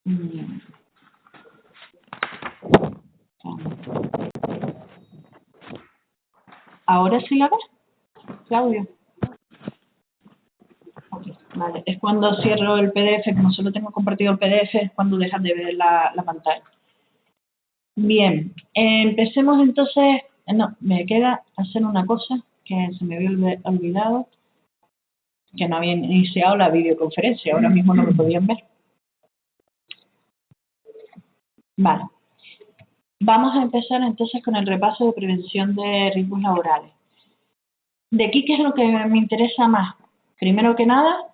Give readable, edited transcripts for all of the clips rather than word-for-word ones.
Mm. ¿Ahora sí la ves, Claudio? Okay, vale. Es cuando cierro el PDF, como solo tengo compartido el PDF, es cuando dejas de ver la pantalla. Bien, empecemos entonces. No, me queda hacer una cosa que se me había olvidado, que no había iniciado la videoconferencia, ahora mismo no lo podían ver. Vale. Vamos a empezar entonces con el repaso de prevención de riesgos laborales. De aquí, ¿qué es lo que me interesa más? Primero que nada,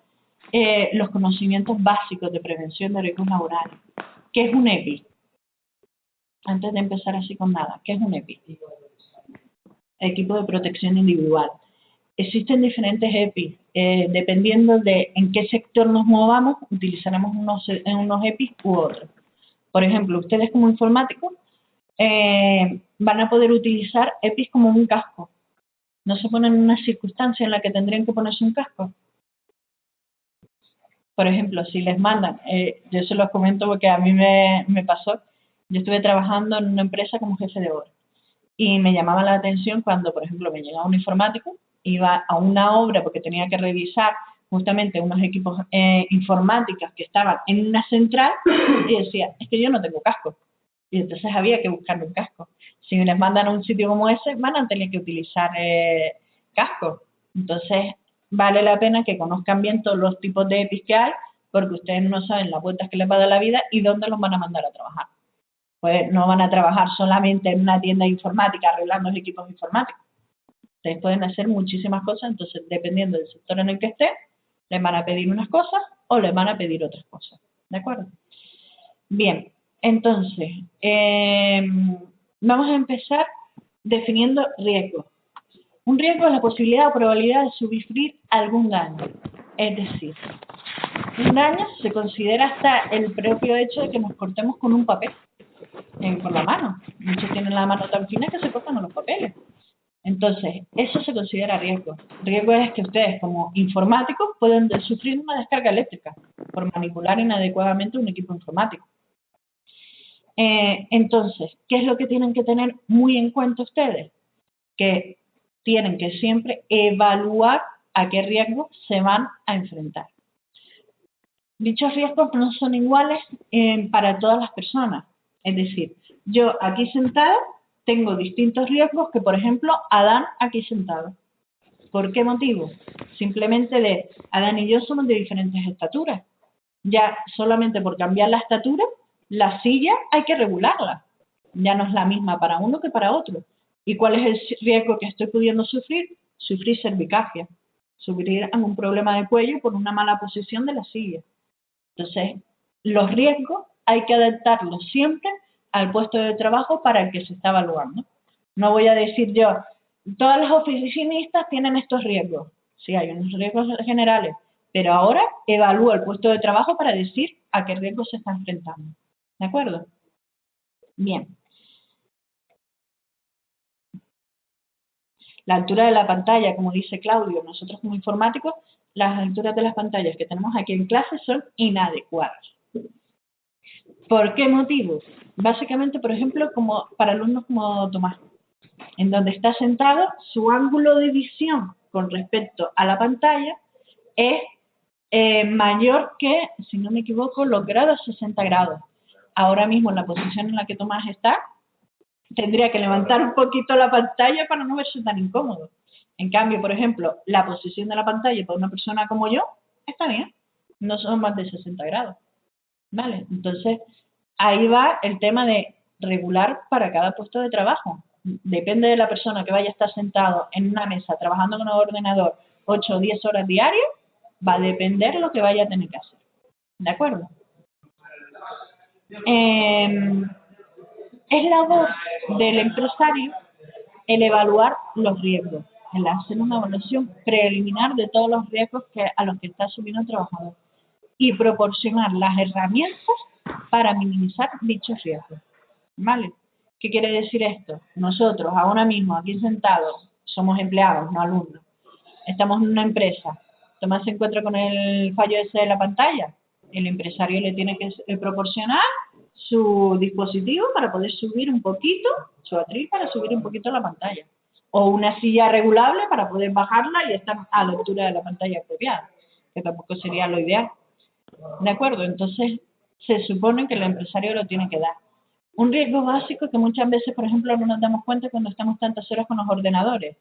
los conocimientos básicos de prevención de riesgos laborales. ¿Qué es un EPI? Antes de empezar así con nada, ¿qué es un EPI? Equipo de protección individual. Existen diferentes EPI. Dependiendo de en qué sector nos movamos, utilizaremos unos EPI u otros. Por ejemplo, ustedes como informáticos van a poder utilizar EPIs como un casco. ¿No se ponen en una circunstancia en la que tendrían que ponerse un casco? Por ejemplo, si les mandan, yo se los comento porque a mí me pasó, yo estuve trabajando en una empresa como jefe de obra y me llamaba la atención cuando, por ejemplo, me llegaba un informático, iba a una obra porque tenía que revisar justamente unos equipos informáticos que estaban en una central y decía, es que yo no tengo casco. Y entonces había que buscarle un casco. Si les mandan a un sitio como ese, van a tener que utilizar casco. Entonces, vale la pena que conozcan bien todos los tipos de EPIs que hay, porque ustedes no saben las vueltas que les va a dar la vida y dónde los van a mandar a trabajar. Pues no van a trabajar solamente en una tienda informática arreglando los equipos informáticos. Ustedes pueden hacer muchísimas cosas, entonces, dependiendo del sector en el que estén, les van a pedir unas cosas o les van a pedir otras cosas. ¿De acuerdo? Bien, entonces, vamos a empezar definiendo riesgos. Un riesgo es la posibilidad o probabilidad de sufrir algún daño. Es decir, un daño se considera hasta el propio hecho de que nos cortemos con un papel por la mano. Muchos tienen la mano tan fina que se cortan con los papeles. Entonces, eso se considera riesgo. Riesgo es que ustedes, como informáticos, pueden sufrir una descarga eléctrica por manipular inadecuadamente un equipo informático. Entonces, ¿qué es lo que tienen que tener muy en cuenta ustedes? Que tienen que siempre evaluar a qué riesgos se van a enfrentar. Dichos riesgos no son iguales para todas las personas. Es decir, yo aquí sentado tengo distintos riesgos que, por ejemplo, Adán aquí sentado. ¿Por qué motivo? Simplemente Adán y yo somos de diferentes estaturas. Ya solamente por cambiar la estatura, la silla hay que regularla. Ya no es la misma para uno que para otro. ¿Y cuál es el riesgo que estoy pudiendo sufrir? Sufrir cervicacia, sufrir algún problema de cuello por una mala posición de la silla. Entonces, los riesgos hay que adaptarlos siempre al puesto de trabajo para el que se está evaluando. No voy a decir yo, todas las oficinistas tienen estos riesgos. Sí, hay unos riesgos generales, pero ahora evalúa el puesto de trabajo para decir a qué riesgos se está enfrentando. ¿De acuerdo? Bien. La altura de la pantalla, como dice Claudio, nosotros como informáticos, las alturas de las pantallas que tenemos aquí en clase son inadecuadas. ¿Por qué motivo? Básicamente, por ejemplo, como para alumnos como Tomás, en donde está sentado, su ángulo de visión con respecto a la pantalla es mayor que, si no me equivoco, los grados 60 grados. Ahora mismo, en la posición en la que Tomás está, tendría que levantar un poquito la pantalla para no verse tan incómodo. En cambio, por ejemplo, la posición de la pantalla para una persona como yo está bien, no son más de 60 grados. ¿Vale? Entonces, ahí va el tema de regular para cada puesto de trabajo. Depende de la persona que vaya a estar sentado en una mesa trabajando con un ordenador 8 o 10 horas diarias, va a depender lo que vaya a tener que hacer. ¿De acuerdo? Es labor del empresario el evaluar los riesgos, el hacer una evaluación preliminar de todos los riesgos a los que está subiendo el trabajador y proporcionar las herramientas para minimizar dichos riesgos. ¿Vale? ¿Qué quiere decir esto? Nosotros, ahora mismo, aquí sentados, somos empleados, no alumnos. Estamos en una empresa. Tomás se encuentra con el fallo ese de la pantalla. El empresario le tiene que proporcionar su dispositivo para poder subir un poquito, su atril para subir un poquito la pantalla. O una silla regulable para poder bajarla y estar a la altura de la pantalla apropiada, que tampoco sería lo ideal. ¿De acuerdo? Entonces, se supone que el empresario lo tiene que dar. Un riesgo básico que muchas veces, por ejemplo, no nos damos cuenta cuando estamos tantas horas con los ordenadores,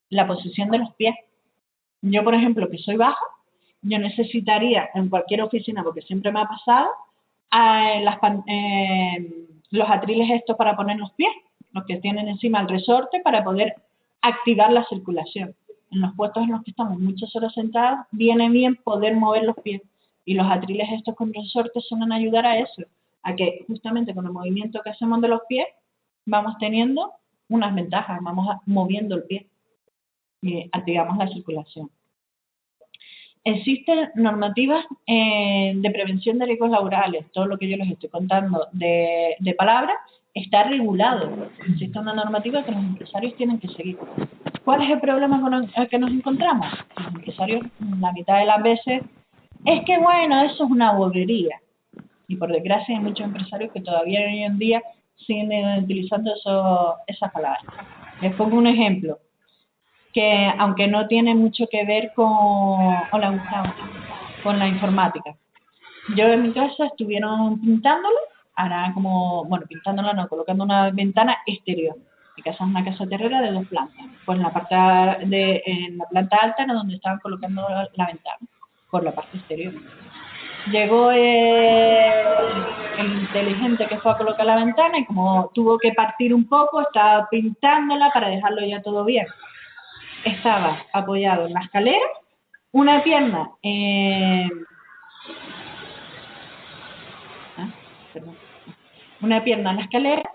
la posición de los pies. Yo, por ejemplo, que soy baja, yo necesitaría en cualquier oficina, porque siempre me ha pasado, los atriles estos para poner los pies, los que tienen encima el resorte para poder activar la circulación. En los puestos en los que estamos muchas horas sentados, viene bien poder mover los pies. Y los atriles estos con resortes suelen ayudar a eso, a que justamente con el movimiento que hacemos de los pies, vamos teniendo unas ventajas, vamos moviendo el pie y activamos la circulación. Existen normativas de prevención de riesgos laborales. Todo lo que yo les estoy contando de palabras está regulado. Existe una normativa que los empresarios tienen que seguir. ¿Cuál es el problema con el que nos encontramos? Los empresarios, la mitad de las veces, es que bueno, eso es una bobería. Y por desgracia hay muchos empresarios que todavía hoy en día siguen utilizando esas palabras. Les pongo un ejemplo que aunque no tiene mucho que ver hola Gustavo, con la informática. Yo en mi casa estuvieron pintándolo, ahora como, bueno, pintándola no, colocando una ventana exterior. Mi casa es una casa terrera de 2 plantas. Pues en la planta alta era donde estaban colocando la ventana, por la parte exterior. Llegó el inteligente que fue a colocar la ventana y como tuvo que partir un poco, estaba pintándola para dejarlo ya todo bien. Estaba apoyado en la escalera, una pierna una pierna en la escalera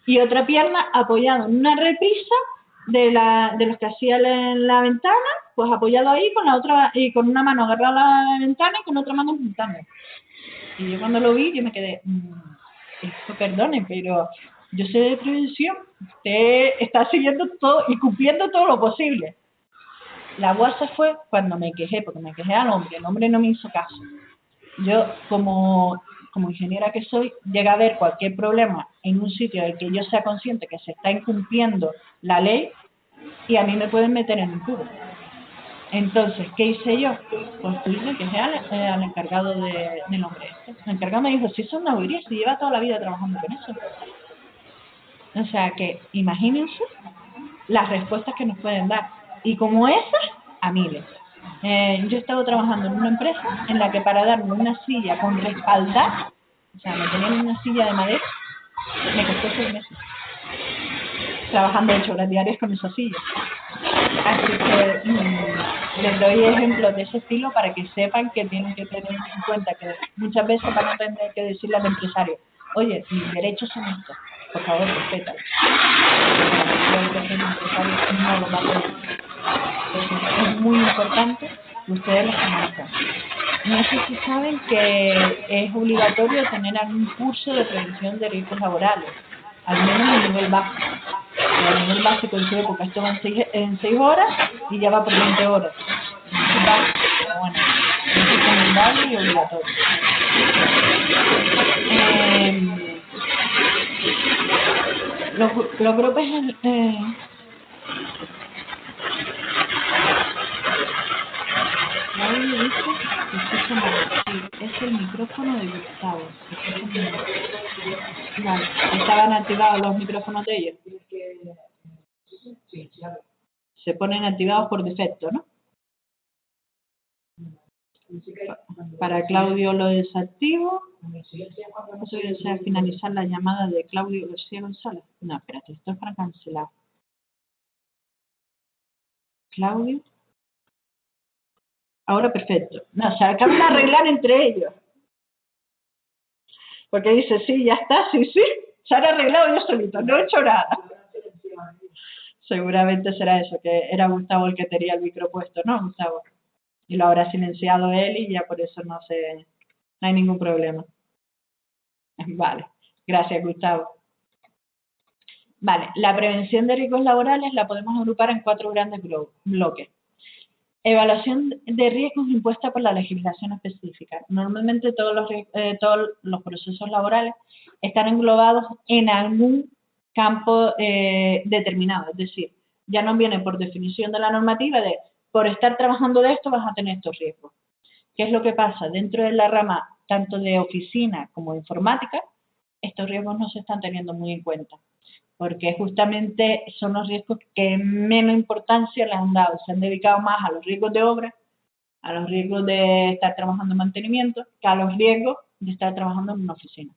y otra pierna apoyado en una repisa de los que hacía en la ventana, pues apoyado ahí con la otra y con una mano agarrada a la ventana y con otra mano pintando. Y yo cuando lo vi, yo me quedé, esto perdone, pero yo sé de prevención, usted está siguiendo todo y cumpliendo todo lo posible. La guasa fue cuando me quejé, porque me quejé al hombre, el hombre no me hizo caso. Yo, como ingeniera que soy, llega a ver cualquier problema en un sitio en el que yo sea consciente que se está incumpliendo la ley y a mí me pueden meter en un cubo. Entonces, ¿qué hice yo? Pues fui me quejé al encargado del hombre este. El encargado me dijo, si eso es una bobería, si lleva toda la vida trabajando con eso. O sea que, imagínense las respuestas que nos pueden dar. Y como esas, a miles. Yo he estado trabajando en una empresa en la que para darme una silla con respaldar, o sea, me tenían una silla de madera, me costó 6 meses. Trabajando 8 horas diarias con esa silla. Así que les doy ejemplos de ese estilo para que sepan que tienen que tener en cuenta que muchas veces van a tener que decirle al empresario, oye, mis derechos son estos, por favor, respétalos. No lo va a hacer. Entonces, es muy importante que ustedes los conozcan. No sé si saben que es obligatorio tener algún curso de prevención de riesgos laborales, al menos en nivel básico. El nivel básico en su época estuvo en 6 horas y ya va por 20 horas. Pero bueno, es recomendable y obligatorio. Los grupos Claudio dice que escucha mal. Sí, es el micrófono de Gustavo. Vale, estaban activados los micrófonos de ellos. Se ponen activados por defecto, ¿no? Para Claudio lo desactivo. Eso desea finalizar la llamada de Claudio García González. No, espérate, esto es para cancelar. Claudio. Ahora perfecto. No, se acaban de arreglar entre ellos. Porque dice, sí, ya está, sí, se han arreglado yo solito, no he hecho nada. Seguramente será eso, que era Gustavo el que tenía el micro puesto, ¿no, Gustavo? Y lo habrá silenciado él y ya por eso no hay ningún problema. Vale, gracias, Gustavo. Vale, la prevención de riesgos laborales la podemos agrupar en 4 grandes bloques. Evaluación de riesgos impuesta por la legislación específica. Normalmente todos los procesos laborales están englobados en algún campo determinado, es decir, ya no viene por definición de la normativa de por estar trabajando de esto vas a tener estos riesgos. ¿Qué es lo que pasa? Dentro de la rama tanto de oficina como de informática, estos riesgos no se están teniendo muy en cuenta, porque justamente son los riesgos que menos importancia les han dado. Se han dedicado más a los riesgos de obra, a los riesgos de estar trabajando en mantenimiento, que a los riesgos de estar trabajando en una oficina.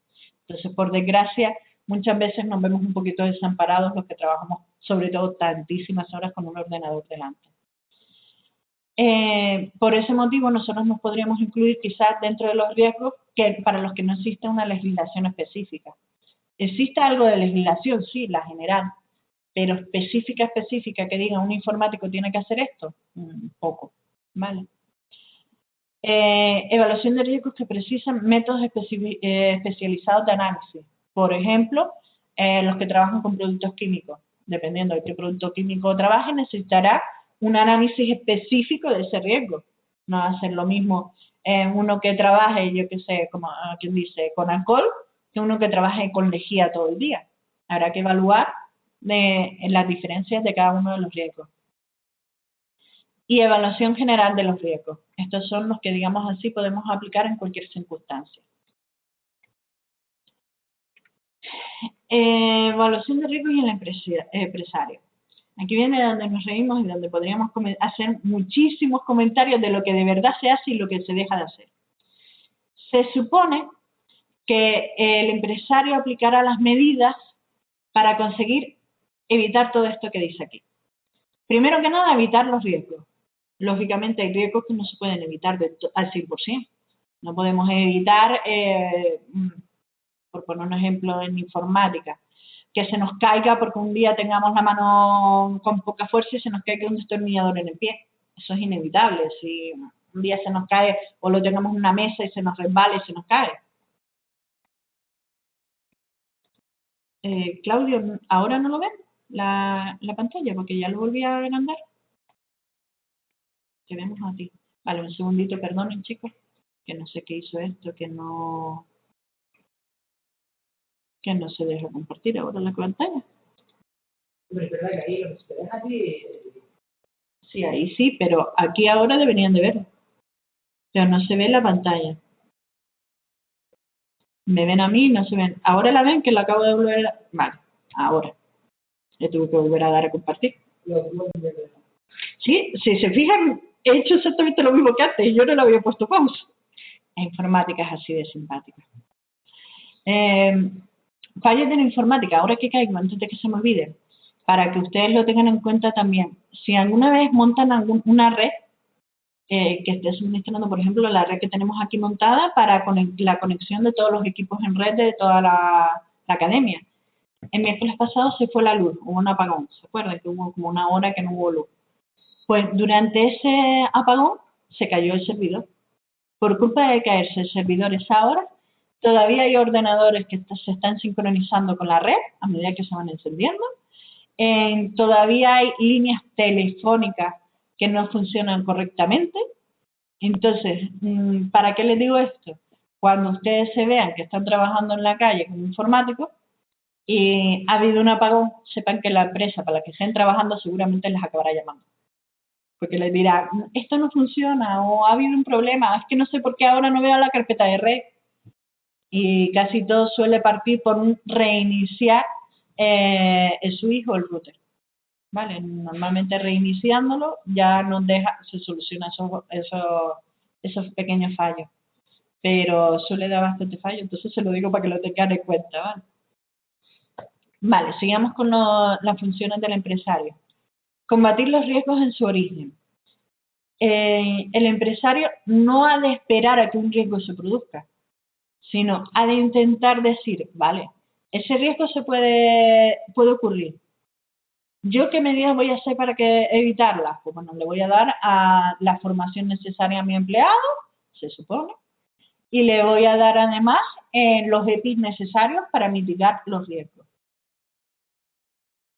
Entonces, por desgracia, muchas veces nos vemos un poquito desamparados los que trabajamos, sobre todo, tantísimas horas con un ordenador delante. Por ese motivo, nosotros nos podríamos incluir quizás dentro de los riesgos que para los que no existe una legislación específica. ¿Existe algo de legislación? Sí, la general, pero específica, que diga un informático tiene que hacer esto, poco, ¿vale? Evaluación de riesgos que precisan métodos especializados de análisis. Por ejemplo, los que trabajan con productos químicos. Dependiendo de qué producto químico trabaje, necesitará un análisis específico de ese riesgo. No va a ser lo mismo uno que trabaje, yo qué sé, como quien dice, con alcohol, que uno que trabaje con lejía todo el día. Habrá que evaluar las diferencias de cada uno de los riesgos. Y evaluación general de los riesgos. Estos son los que, digamos así, podemos aplicar en cualquier circunstancia. Evaluación de riesgos y el empresario. Aquí viene donde nos reímos y donde podríamos hacer muchísimos comentarios de lo que de verdad se hace y lo que se deja de hacer. Se supone que el empresario aplicará las medidas para conseguir evitar todo esto que dice aquí. Primero que nada, evitar los riesgos. Lógicamente hay riesgos que no se pueden evitar al 100%. No podemos evitar, por poner un ejemplo en informática, que se nos caiga porque un día tengamos la mano con poca fuerza y se nos caiga un destornillador en el pie. Eso es inevitable. Si un día se nos cae o lo tengamos en una mesa y se nos resbala y se nos cae. Claudio, ¿ahora no lo ven la pantalla? Porque ya lo volví a agrandar. Te vemos a ti. Vale, un segundito, perdonen chicos, que no sé qué hizo esto, que no se deja compartir ahora la pantalla. Es verdad que ahí se deja aquí. Sí, ahí sí, pero aquí ahora deberían de verlo. Pero no se ve la pantalla. Me ven a mí, no se ven. Ahora la ven, que la acabo de volver a... Vale, ahora. Le tuve que volver a dar a compartir. Sí, si se fijan, he hecho exactamente lo mismo que antes y yo no le había puesto pausa. La informática es así de simpática. Fallos de la informática, ahora que caigo, antes de que se me olvide, para que ustedes lo tengan en cuenta también. Si alguna vez montan una red que esté suministrando, por ejemplo, la red que tenemos aquí montada para la conexión de todos los equipos en red de toda la academia. El miércoles pasado se fue la luz, hubo un apagón, ¿se acuerdan? Que hubo como una hora que no hubo luz. Pues durante ese apagón se cayó el servidor. Por culpa de caerse el servidor esa hora, todavía hay ordenadores que se están sincronizando con la red a medida que se van encendiendo. Todavía hay líneas telefónicas que no funcionan correctamente. Entonces, ¿para qué les digo esto? Cuando ustedes se vean que están trabajando en la calle como informáticos y ha habido un apagón, sepan que la empresa para la que estén trabajando seguramente les acabará llamando. Porque les dirá, esto no funciona o ha habido un problema, es que no sé por qué ahora no veo la carpeta de red. Y casi todo suele partir por un reiniciar el switch o el router. ¿Vale? Normalmente reiniciándolo ya nos deja, se soluciona esos pequeños fallos. Pero suele dar bastante fallo, entonces se lo digo para que lo tengan en cuenta, ¿vale? Vale, sigamos con las funciones del empresario. Combatir los riesgos en su origen. El empresario no ha de esperar a que un riesgo se produzca, sino ha de intentar decir, vale, ese riesgo puede ocurrir. ¿Yo qué medidas voy a hacer para evitarlas? Pues bueno, le voy a dar a la formación necesaria a mi empleado, se supone, y le voy a dar además los EPIs necesarios para mitigar los riesgos.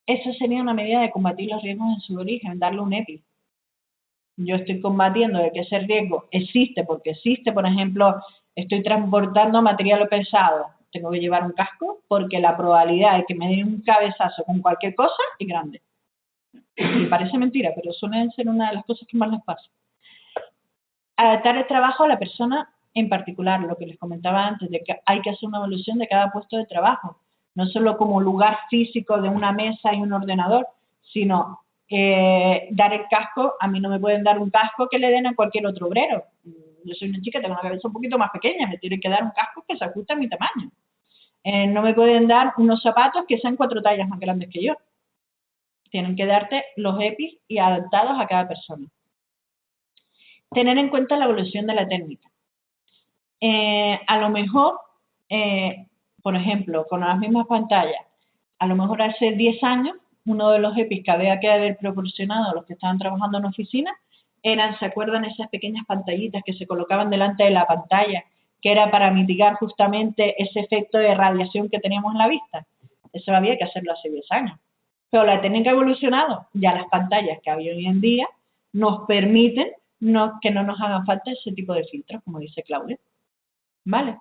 Esa sería una medida de combatir los riesgos en su origen, darle un EPI. yo estoy combatiendo de que ese riesgo existe, porque existe, por ejemplo, estoy transportando material pesado, tengo que llevar un casco porque la probabilidad de que me den un cabezazo con cualquier cosa es grande. Y parece mentira, pero suelen ser una de las cosas que más les pasa. Adaptar el trabajo a la persona en particular, lo que les comentaba antes, de que hay que hacer una evaluación de cada puesto de trabajo, no solo como lugar físico de una mesa y un ordenador, sino dar el casco. A mí no me pueden dar un casco que le den a cualquier otro obrero. Yo soy una chica, tengo una cabeza un poquito más pequeña, me tienen que dar un casco que se ajuste a mi tamaño. No me pueden dar unos zapatos que sean 4 tallas más grandes que yo. Tienen que darte los EPIs y adaptados a cada persona. Tener en cuenta la evolución de la técnica. A lo mejor, por ejemplo, con las mismas pantallas, a lo mejor hace 10 años, uno de los EPIs que había que haber proporcionado a los que estaban trabajando en oficina eran, ¿se acuerdan esas pequeñas pantallitas que se colocaban delante de la pantalla, que era para mitigar justamente ese efecto de radiación que teníamos en la vista? Eso había que hacerlo hace 10 años. Pero la técnica ha evolucionado. Ya las pantallas que hay hoy en día nos permiten que no nos hagan falta ese tipo de filtros, como dice Claudia. ¿Vale?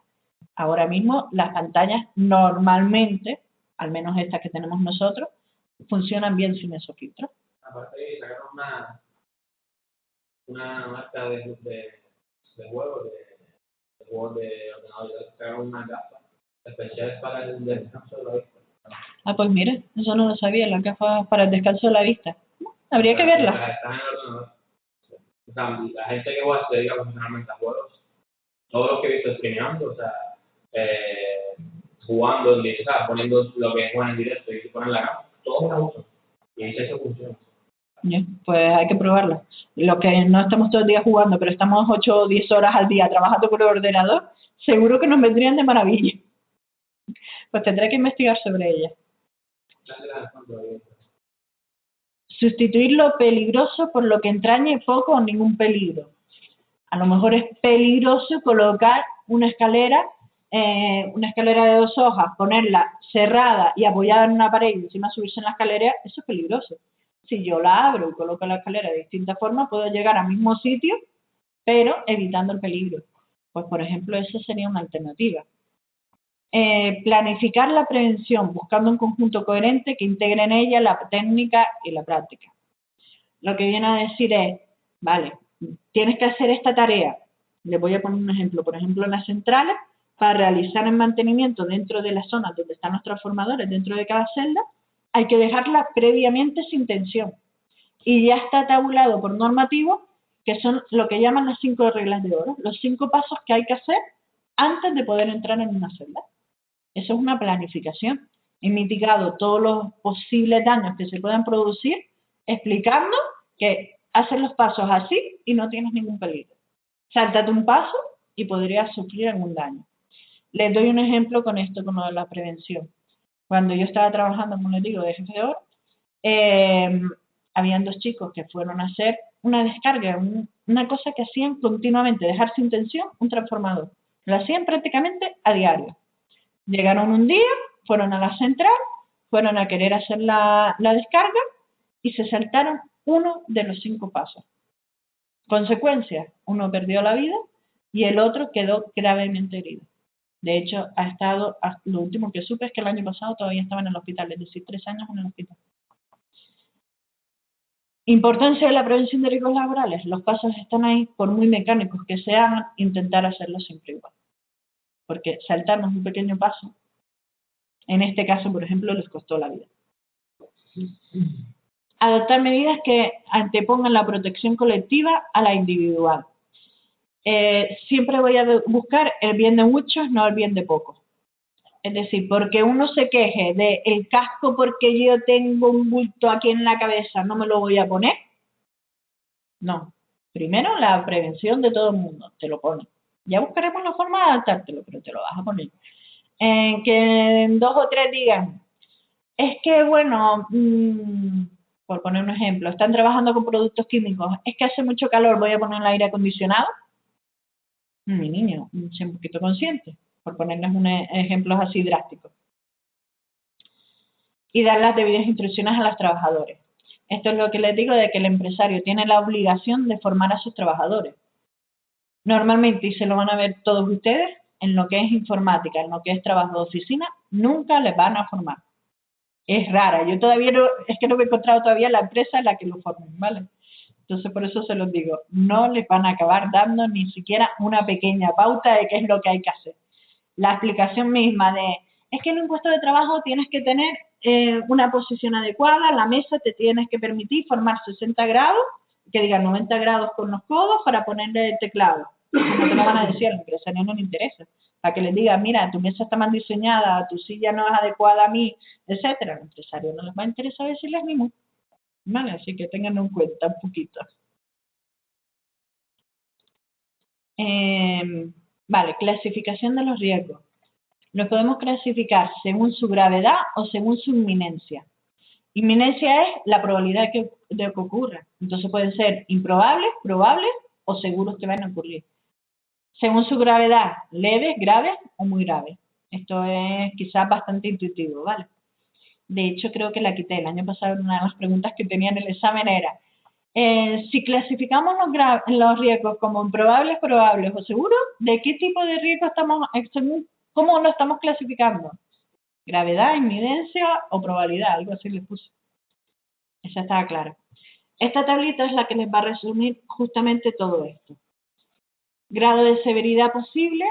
Ahora mismo las pantallas normalmente, al menos estas que tenemos nosotros, funcionan bien sin esos filtros. Aparte sacaron una marca de juegos, de juegos de ordenador, sacaron una gafas especiales para el descanso de la vista. Ah, pues mira, eso no lo sabía, las gafas para el descanso de la vista. Habría que verlas. Están en el ordenador. O sea, la gente que se dedica profesionalmente a juegos, todos los que he visto streameando, o sea, jugando en directo, o sea, poniendo lo que juegan en directo y se ponen la gama, todos la usan. Y dice eso funciona. Bien, pues hay que probarla. Los que no estamos todo el día jugando, pero estamos 8 o 10 horas al día trabajando con el ordenador, seguro que nos vendrían de maravilla. Pues tendré que investigar sobre ellas. Sustituir lo peligroso por lo que entrañe poco o ningún peligro. A lo mejor es peligroso colocar una escalera de 2 hojas, ponerla cerrada y apoyada en una pared y encima subirse en la escalera, eso es peligroso. Si yo la abro y coloco la escalera de distintas formas, puedo llegar al mismo sitio, pero evitando el peligro. Pues, por ejemplo, esa sería una alternativa. Planificar la prevención, buscando un conjunto coherente que integre en ella la técnica y la práctica. Lo que viene a decir es, vale, tienes que hacer esta tarea. Le voy a poner un ejemplo. Por ejemplo, en las centrales, para realizar el mantenimiento dentro de las zonas donde están los transformadores, dentro de cada celda, hay que dejarla previamente sin tensión. Y ya está tabulado por normativo, que son lo que llaman las 5 reglas de oro, los 5 pasos que hay que hacer antes de poder entrar en una celda. Eso es una planificación. He mitigado todos los posibles daños que se puedan producir, explicando que haces los pasos así y no tienes ningún peligro. Sáltate un paso y podrías sufrir algún daño. Les doy un ejemplo con esto, con lo de la prevención. Cuando yo estaba trabajando, como les digo, de jefe de obra, habían 2 chicos que fueron a hacer una descarga, una cosa que hacían continuamente, dejar sin tensión un transformador. Lo hacían prácticamente a diario. Llegaron un día, fueron a la central, fueron a querer hacer la descarga y se saltaron uno de los 5 pasos. Consecuencia, uno perdió la vida y el otro quedó gravemente herido. De hecho, lo último que supe es que el año pasado todavía estaba en el hospital, es decir, 3 años en el hospital. Importancia de la prevención de riesgos laborales. Los pasos están ahí, por muy mecánicos que sean, intentar hacerlo siempre igual. Porque saltarnos un pequeño paso, en este caso, por ejemplo, les costó la vida. Adoptar medidas que antepongan la protección colectiva a la individual. Siempre voy a buscar el bien de muchos, no el bien de pocos. Es decir, porque uno se queje de el casco porque yo tengo un bulto aquí en la cabeza, no me lo voy a poner. No. Primero, la prevención de todo el mundo, te lo pones. Ya buscaremos la forma de adaptártelo, pero te lo vas a poner. Que 2 o 3 digan, es que, bueno, por poner un ejemplo, están trabajando con productos químicos, es que hace mucho calor, voy a poner el aire acondicionado. Mi niño, sé un poquito consciente, por ponerles ejemplos así drásticos. Y dar las debidas instrucciones a los trabajadores. Esto es lo que les digo de que el empresario tiene la obligación de formar a sus trabajadores. Normalmente, y se lo van a ver todos ustedes, en lo que es informática, en lo que es trabajo de oficina, nunca les van a formar. Es rara. Yo todavía no, es que no me he encontrado todavía la empresa en la que lo formen, ¿vale? Entonces, por eso se los digo, no les van a acabar dando ni siquiera una pequeña pauta de qué es lo que hay que hacer. La explicación misma de, es que en un puesto de trabajo tienes que tener una posición adecuada, la mesa te tienes que permitir formar 60 grados, que diga 90 grados con los codos para ponerle el teclado. No te lo van a decir, al empresario no le interesa. Para que les diga, mira, tu mesa está mal diseñada, tu silla no es adecuada a mí, etcétera. Al empresario no les va a interesar decirles ni mu. Vale, así que tenganlo en cuenta un poquito. Vale, clasificación de los riesgos. Los podemos clasificar según su gravedad o según su inminencia. Inminencia es la probabilidad de que ocurra. Entonces pueden ser improbables, probables o seguros que van a ocurrir. Según su gravedad, leves, graves o muy graves. Esto es quizás bastante intuitivo, ¿vale? De hecho, creo que la quité. El año pasado una de las preguntas que tenía en el examen era si clasificamos los riesgos como improbables, probables o seguros, ¿de qué tipo de riesgo estamos, cómo lo estamos clasificando? Gravedad, inminencia o probabilidad, algo así les puse. Esa estaba clara. Esta tablita es la que les va a resumir justamente todo esto. Grado de severidad posible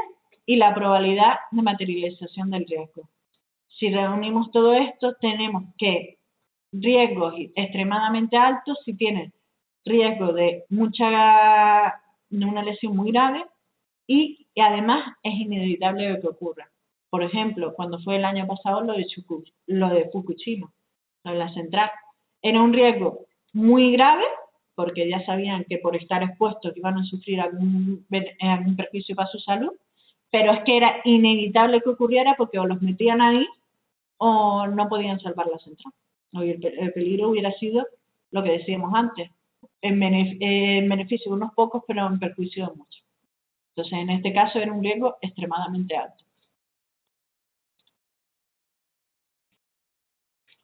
y la probabilidad de materialización del riesgo. Si reunimos todo esto, tenemos que riesgos extremadamente altos si tienen riesgo de una lesión muy grave y además es inevitable que ocurra. Por ejemplo, cuando fue el año pasado lo de Fukushima, lo de la central, era un riesgo muy grave porque ya sabían que por estar expuestos iban a sufrir algún perjuicio para su salud, pero es que era inevitable que ocurriera porque o los metían ahí o no podían salvar la central. El peligro hubiera sido lo que decíamos antes, en beneficio de unos pocos, pero en perjuicio de muchos. Entonces, en este caso era un riesgo extremadamente alto.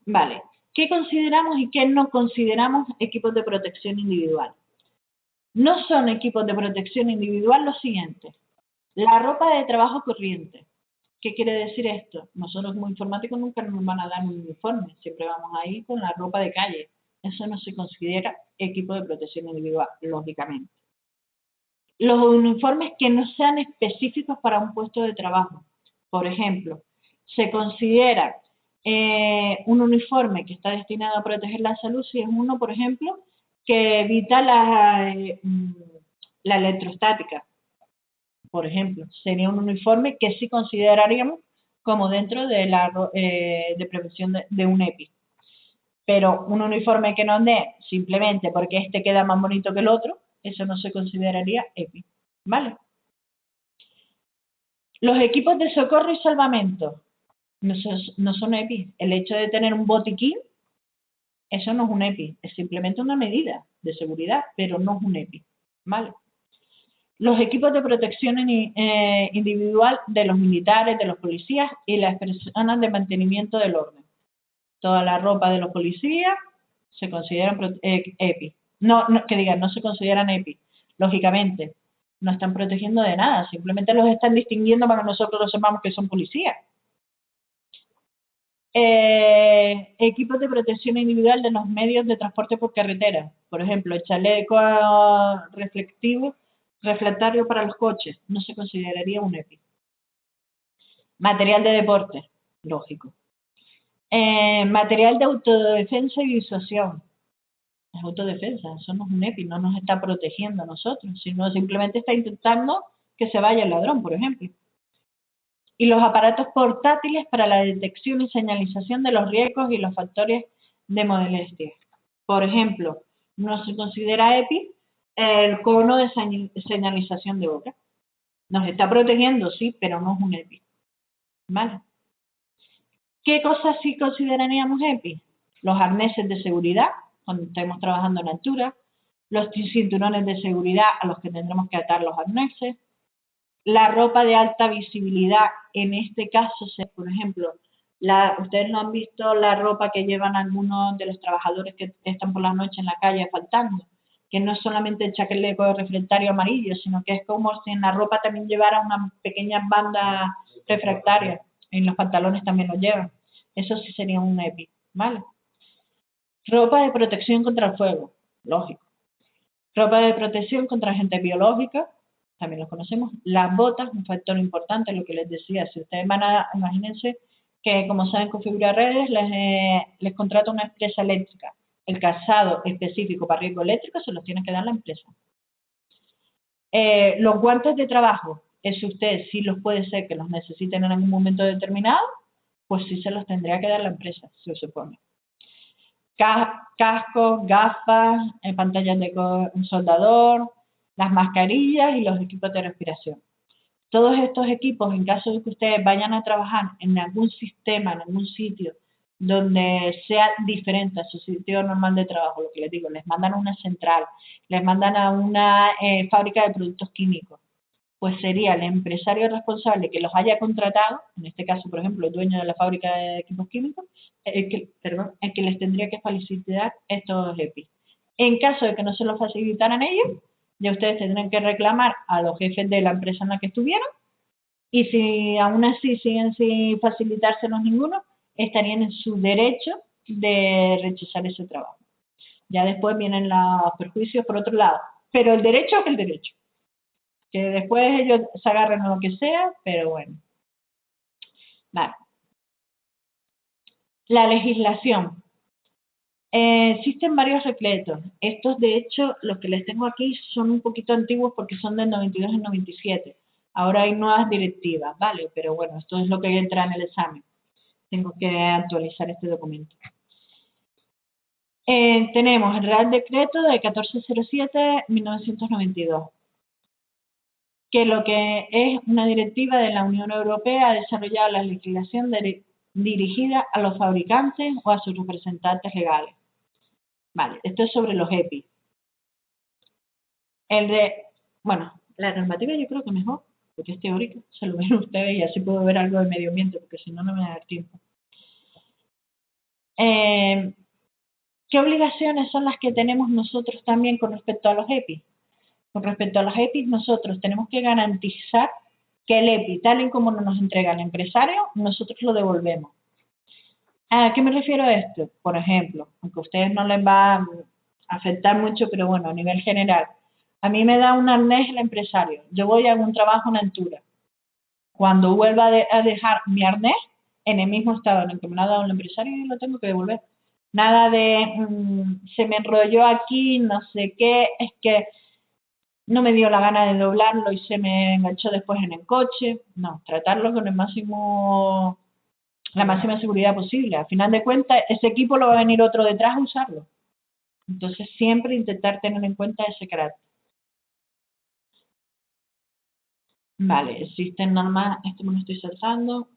Vale, ¿qué consideramos y qué no consideramos equipos de protección individual? No son equipos de protección individual los siguientes. La ropa de trabajo corriente. ¿Qué quiere decir esto? Nosotros como informáticos nunca nos van a dar un uniforme, siempre vamos a ir con la ropa de calle. Eso no se considera equipo de protección individual, lógicamente. Los uniformes que no sean específicos para un puesto de trabajo. Por ejemplo, se considera un uniforme que está destinado a proteger la salud si es uno, por ejemplo, que evita la electrostática. Por ejemplo, sería un uniforme que sí consideraríamos como dentro de la prevención de un EPI. Pero un uniforme que no dé simplemente porque este queda más bonito que el otro, eso no se consideraría EPI, ¿vale? Los equipos de socorro y salvamento no son EPI. El hecho de tener un botiquín, eso no es un EPI, es simplemente una medida de seguridad, pero no es un EPI, ¿vale? Los equipos de protección individual de los militares, de los policías y las personas de mantenimiento del orden. Toda la ropa de los policías se consideran EPI. No se consideran EPI. Lógicamente, no están protegiendo de nada, simplemente los están distinguiendo para que nosotros lo sepamos que son policías. Equipos de protección individual de los medios de transporte por carretera. Por ejemplo, el chaleco reflectario para los coches, no se consideraría un EPI. Material de deporte, lógico. Material de autodefensa y disuasión. Es autodefensa, eso no es un EPI, no nos está protegiendo a nosotros, sino simplemente está intentando que se vaya el ladrón, por ejemplo. Y los aparatos portátiles para la detección y señalización de los riesgos y los factores de molestia. Por ejemplo, no se considera EPI el cono de señalización de obra. Nos está protegiendo, sí, pero no es un EPI. ¿Vale? ¿Qué cosas sí consideraríamos EPI? Los arneses de seguridad, cuando estemos trabajando en altura, los cinturones de seguridad a los que tendremos que atar los arneses, la ropa de alta visibilidad, en este caso, por ejemplo, Ustedes no han visto la ropa que llevan algunos de los trabajadores que están por la noche en la calle asfaltando, que no es solamente el chaleco refractario amarillo, sino que es como si en la ropa también llevara una pequeña banda refractaria. En los pantalones también lo llevan. Eso sí sería un EPI, ¿vale? Ropa de protección contra el fuego, lógico. Ropa de protección contra agentes biológicos, también los conocemos. Las botas, un factor importante, lo que les decía. Si ustedes van a, imagínense que como saben configurar redes, les contrata una empresa eléctrica. El calzado específico para riesgo eléctrico se los tiene que dar la empresa. Los guantes de trabajo, eso ustedes sí los puede ser que los necesiten en algún momento determinado, pues sí se los tendría que dar la empresa, se supone. Cascos, gafas, pantallas de soldador, las mascarillas y los equipos de respiración. Todos estos equipos, en caso de que ustedes vayan a trabajar en algún sistema, en algún sitio donde sea diferente a su sitio normal de trabajo, lo que les digo, les mandan a una central, les mandan a una fábrica de productos químicos, pues sería el empresario responsable que los haya contratado, en este caso, por ejemplo, el dueño de la fábrica de equipos químicos, el que les tendría que facilitar estos EPI. En caso de que no se los facilitaran ellos, ya ustedes tendrán que reclamar a los jefes de la empresa en la que estuvieron, y si aún así siguen sin facilitárselos ninguno, estarían en su derecho de rechazar ese trabajo. Ya después vienen los perjuicios por otro lado, pero el derecho es el derecho. Que después ellos se agarren a lo que sea, pero bueno. Vale. La legislación. Existen varios decretos. Estos, de hecho, los que les tengo aquí son un poquito antiguos porque son del 92 y 97. Ahora hay nuevas directivas, ¿vale? Pero bueno, esto es lo que entra en el examen. Tengo que actualizar este documento. Tenemos el Real Decreto de 1407-1992, que lo que es una directiva de la Unión Europea ha desarrollado la legislación dirigida a los fabricantes o a sus representantes legales. Vale, esto es sobre los EPI. Bueno, la normativa yo creo que mejor, porque es teórica, se lo ven ustedes y así puedo ver algo de medio ambiente, porque si no, no me va a dar tiempo. ¿Qué obligaciones son las que tenemos nosotros también con respecto a los EPI? Con respecto a los EPI, nosotros tenemos que garantizar que el EPI, tal y como nos entrega el empresario, nosotros lo devolvemos. ¿A qué me refiero a esto? Por ejemplo, aunque a ustedes no les va a afectar mucho, pero bueno, a nivel general, a mí me da un arnés el empresario, yo voy a algún trabajo en altura. Cuando vuelva a dejar mi arnés en el mismo estado en el que me lo ha dado el empresario, yo lo tengo que devolver. Nada de, se me enrolló aquí, no sé qué, es que no me dio la gana de doblarlo y se me enganchó después en el coche. No, tratarlo con la máxima seguridad posible. Al final de cuentas, ese equipo lo va a venir otro detrás a usarlo. Entonces, siempre intentar tener en cuenta ese carácter. Vale, existen normas, esto me lo estoy saltando.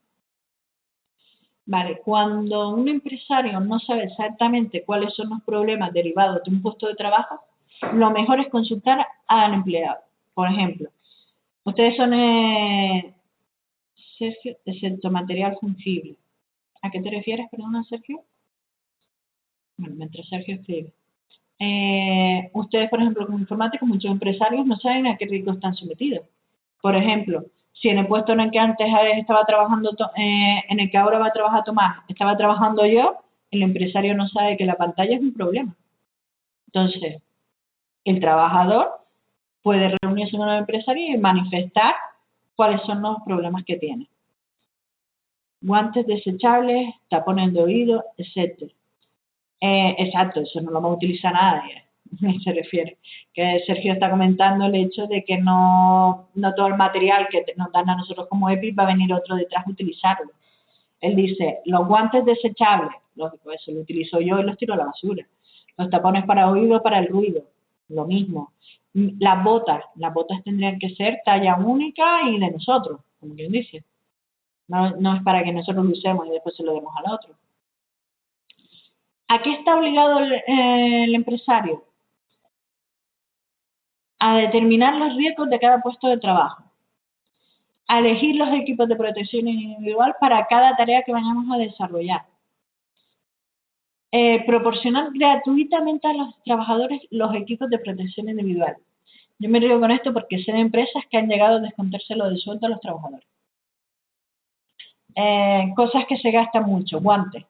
Vale, cuando un empresario no sabe exactamente cuáles son los problemas derivados de un puesto de trabajo, lo mejor es consultar al empleado. Por ejemplo, ustedes son, Sergio, excepto material fungible. ¿A qué te refieres, perdona, Sergio? Bueno, mientras Sergio escribe. Ustedes, por ejemplo, como informáticos, muchos empresarios no saben a qué riesgos están sometidos. Por ejemplo, si en el puesto en el que antes estaba trabajando, en el que ahora va a trabajar Tomás, estaba trabajando yo, el empresario no sabe que la pantalla es un problema. Entonces, el trabajador puede reunirse con el empresario y manifestar cuáles son los problemas que tiene. Guantes desechables, tapones de oído, etc. Exacto, eso no lo va a utilizar nadie, se refiere. Que Sergio está comentando el hecho de que no todo el material que nos dan a nosotros como EPI va a venir otro detrás a utilizarlo. Él dice, los guantes desechables, lógico, eso lo utilizo yo y los tiro a la basura. Los tapones para oído, para el ruido, lo mismo. Las botas tendrían que ser talla única y de nosotros, como quien dice. No es para que nosotros lo usemos y después se lo demos al otro. ¿A qué está obligado el empresario? A determinar los riesgos de cada puesto de trabajo. a elegir los equipos de protección individual para cada tarea que vayamos a desarrollar. Proporcionar gratuitamente a los trabajadores los equipos de protección individual. Yo me río con esto porque sé de empresas que han llegado a descontárselo del sueldo a los trabajadores. Cosas que se gastan mucho, guantes.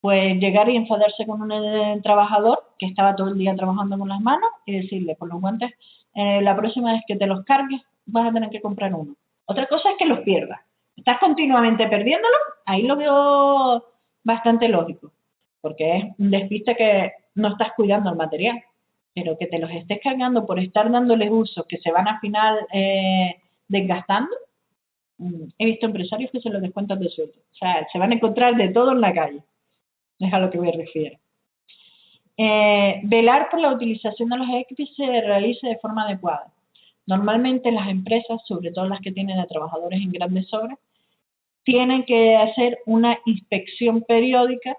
Pues llegar y enfadarse con un trabajador que estaba todo el día trabajando con las manos y decirle, por los guantes, la próxima vez que te los cargues vas a tener que comprar uno. Otra cosa es que los pierdas. Estás continuamente perdiéndolos, ahí lo veo bastante lógico, porque es un despiste que no estás cuidando el material, pero que te los estés cargando por estar dándoles usos que se van al final desgastando. He visto empresarios que se los descuentan de sueldo. O sea, se van a encontrar de todo en la calle. Es a lo que me refiero. Velar por la utilización de los equipos se realice de forma adecuada. Normalmente las empresas, sobre todo las que tienen a trabajadores en grandes obras, tienen que hacer una inspección periódica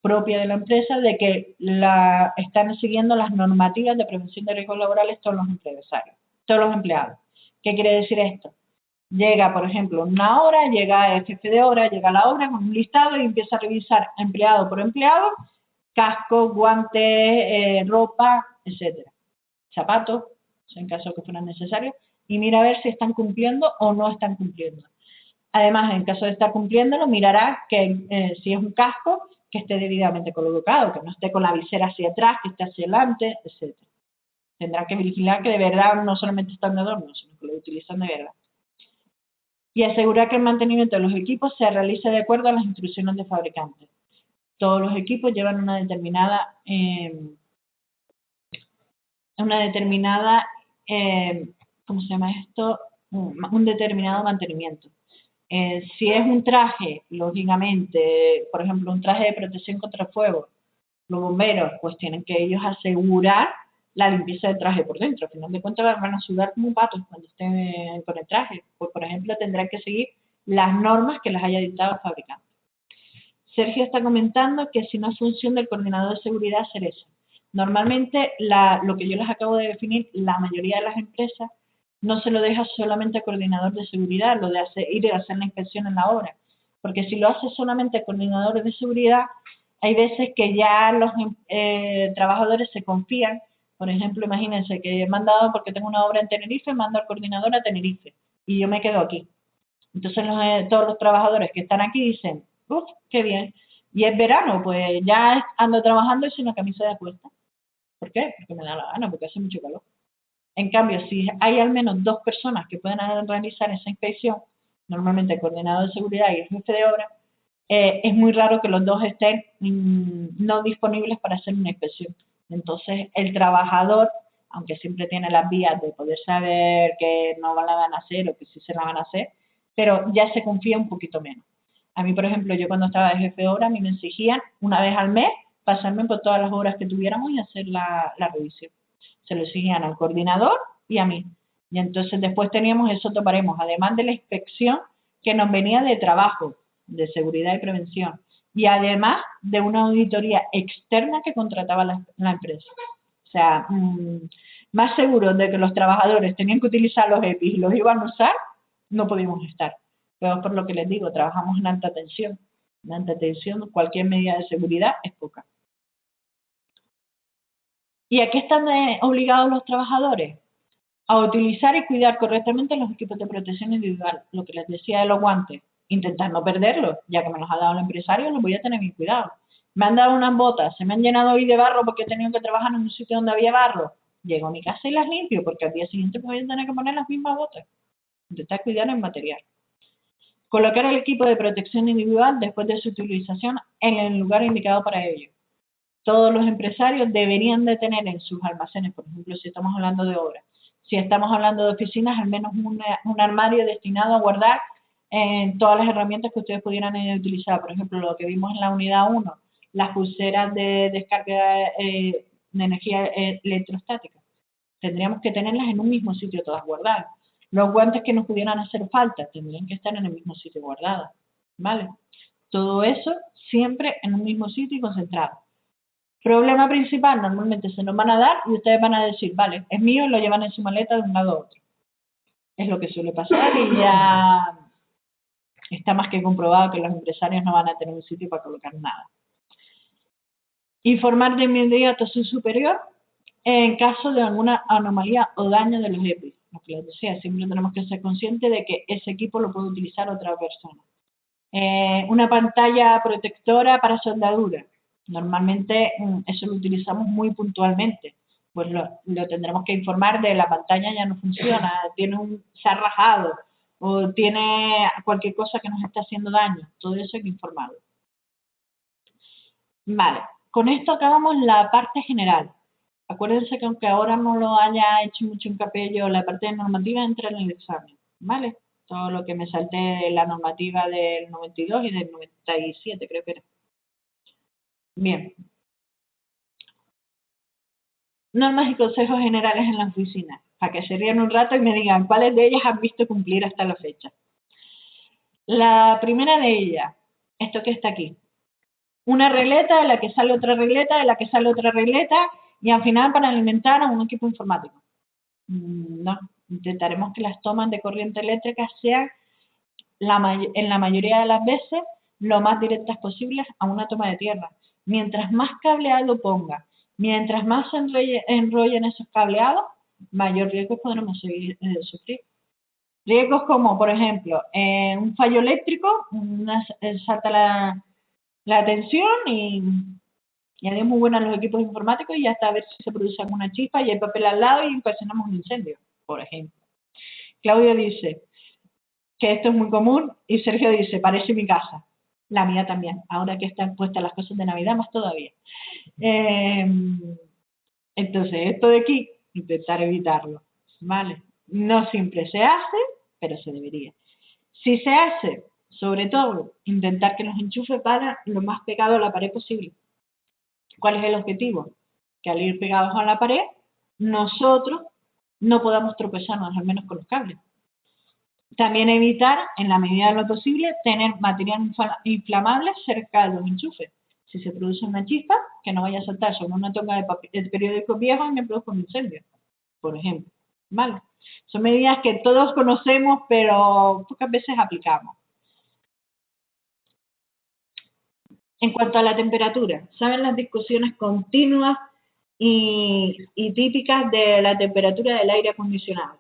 propia de la empresa de que están siguiendo las normativas de prevención de riesgos laborales todos los empresarios, todos los empleados. ¿Qué quiere decir esto? Llega, por ejemplo, una hora, llega el jefe de obra, llega a la obra con un listado y empieza a revisar empleado por empleado, cascos, guantes, ropa, etcétera, zapatos, en caso que fueran necesarios, y mira a ver si están cumpliendo o no están cumpliendo. Además, en caso de estar cumpliéndolo, mirará que si es un casco, que esté debidamente colocado, que no esté con la visera hacia atrás, que esté hacia adelante, etcétera. Tendrá que vigilar que de verdad no solamente están de adorno, sino que lo utilizan de verdad. Y asegurar que el mantenimiento de los equipos se realice de acuerdo a las instrucciones del fabricante. Todos los equipos llevan una determinada ¿cómo se llama esto? Un determinado mantenimiento. Si es un traje, lógicamente, por ejemplo, un traje de protección contra el fuego, los bomberos pues tienen que ellos asegurar la limpieza del traje por dentro. Al final de cuentas van a sudar como patos cuando estén con el traje. Pues, por ejemplo, tendrán que seguir las normas que les haya dictado el fabricante. Sergio está comentando que si no es función del coordinador de seguridad hacer eso. Normalmente, lo que yo les acabo de definir, la mayoría de las empresas no se lo deja solamente al coordinador de seguridad, lo de ir y hacer la inspección en la obra. Porque si lo hace solamente el coordinador de seguridad, hay veces que ya los trabajadores se confían. Por ejemplo, imagínense que he mandado, porque tengo una obra en Tenerife, mando al coordinador a Tenerife y yo me quedo aquí. Entonces todos los trabajadores que están aquí dicen, ¡uf, qué bien! Y es verano, pues ya ando trabajando y sin una camisa de puesta. ¿Por qué? Porque me da la gana, porque hace mucho calor. En cambio, si hay al menos 2 personas que pueden realizar esa inspección, normalmente el coordinador de seguridad y el jefe de obra, es muy raro que los dos estén no disponibles para hacer una inspección. Entonces, el trabajador, aunque siempre tiene las vías de poder saber que no la van a hacer o que sí se la van a hacer, pero ya se confía un poquito menos. A mí, por ejemplo, yo cuando estaba de jefe de obra, a mí me exigían una vez al mes pasarme por todas las obras que tuviéramos y hacer la revisión. Se lo exigían al coordinador y a mí. Y entonces después teníamos eso, toparemos, además de la inspección que nos venía de trabajo, de seguridad y prevención, y además de una auditoría externa que contrataba la empresa. O sea, más seguros de que los trabajadores tenían que utilizar los EPIs y los iban a usar, no podíamos estar. Pero por lo que les digo, trabajamos en alta tensión. En alta tensión, cualquier medida de seguridad es poca. ¿Y a qué están obligados los trabajadores? A utilizar y cuidar correctamente los equipos de protección individual. Lo que les decía de los guantes. Intentar no perderlos, ya que me los ha dado el empresario, los voy a tener bien cuidado. Me han dado unas botas, se me han llenado hoy de barro porque he tenido que trabajar en un sitio donde había barro. Llego a mi casa y las limpio, porque al día siguiente voy a tener que poner las mismas botas. Intentar cuidar el material. Colocar el equipo de protección individual después de su utilización en el lugar indicado para ello. Todos los empresarios deberían de tener en sus almacenes, por ejemplo, si estamos hablando de obras, si estamos hablando de oficinas, al menos un armario destinado a guardar todas las herramientas que ustedes pudieran utilizar. Por ejemplo, lo que vimos en la unidad 1, las pulseras de descarga de energía electrostática. Tendríamos que tenerlas en un mismo sitio todas guardadas. Los guantes que nos pudieran hacer falta tendrían que estar en el mismo sitio guardados, ¿vale? Todo eso siempre en un mismo sitio y concentrado. Problema principal, normalmente se nos van a dar y ustedes van a decir, vale, es mío, y lo llevan en su maleta de un lado a otro. Es lo que suele pasar y ya está más que comprobado que los empresarios no van a tener un sitio para colocar nada. Informar de inmediato a su superior en caso de alguna anomalía o daño de los EPIs. Lo que les decía, siempre tenemos que ser conscientes de que ese equipo lo puede utilizar otra persona. Una pantalla protectora para soldadura. Normalmente eso lo utilizamos muy puntualmente. Pues lo tendremos que informar de la pantalla ya no funciona, se ha rajado o tiene cualquier cosa que nos está haciendo daño. Todo eso hay que informarlo. Vale, con esto acabamos la parte general. Acuérdense que aunque ahora no lo haya hecho mucho hincapié yo, la parte de normativa entra en el examen, ¿vale? Todo lo que me salté de la normativa del 92 y del 97, creo que era. Bien. Normas y consejos generales en la oficina, para que se rían un rato y me digan cuáles de ellas han visto cumplir hasta la fecha. La primera de ellas, esto que está aquí. Una regleta de la que sale otra regleta, de la que sale otra regleta, y al final para alimentar a un equipo informático. No, intentaremos que las tomas de corriente eléctrica sean, en la mayoría de las veces, lo más directas posibles a una toma de tierra. Mientras más cableado ponga, mientras más se enrollen esos cableados, mayor riesgo podremos sufrir. Riesgos como, por ejemplo, un fallo eléctrico, salta la tensión y adiós muy buenos los equipos informáticos y hasta a ver si se produce alguna chispa y hay papel al lado y ocasionamos un incendio, por ejemplo. Claudio dice que esto es muy común y Sergio dice, parece mi casa. La mía también, ahora que están puestas las cosas de Navidad, más todavía. Entonces, esto de aquí, intentar evitarlo, ¿vale? No siempre se hace, pero se debería. Si se hace, sobre todo, intentar que los enchufes vayan lo más pegados a la pared posible. ¿Cuál es el objetivo? Que al ir pegados a la pared, nosotros no podamos tropezarnos, al menos con los cables. También evitar, en la medida de lo posible, tener material inflamable cerca de los enchufes. Si se produce una chispa, que no vaya a saltar sobre una tonga de periódico viejo y me produzca un incendio, por ejemplo. ¿Vale? Son medidas que todos conocemos, pero pocas veces aplicamos. En cuanto a la temperatura, ¿saben las discusiones continuas y típicas de la temperatura del aire acondicionado?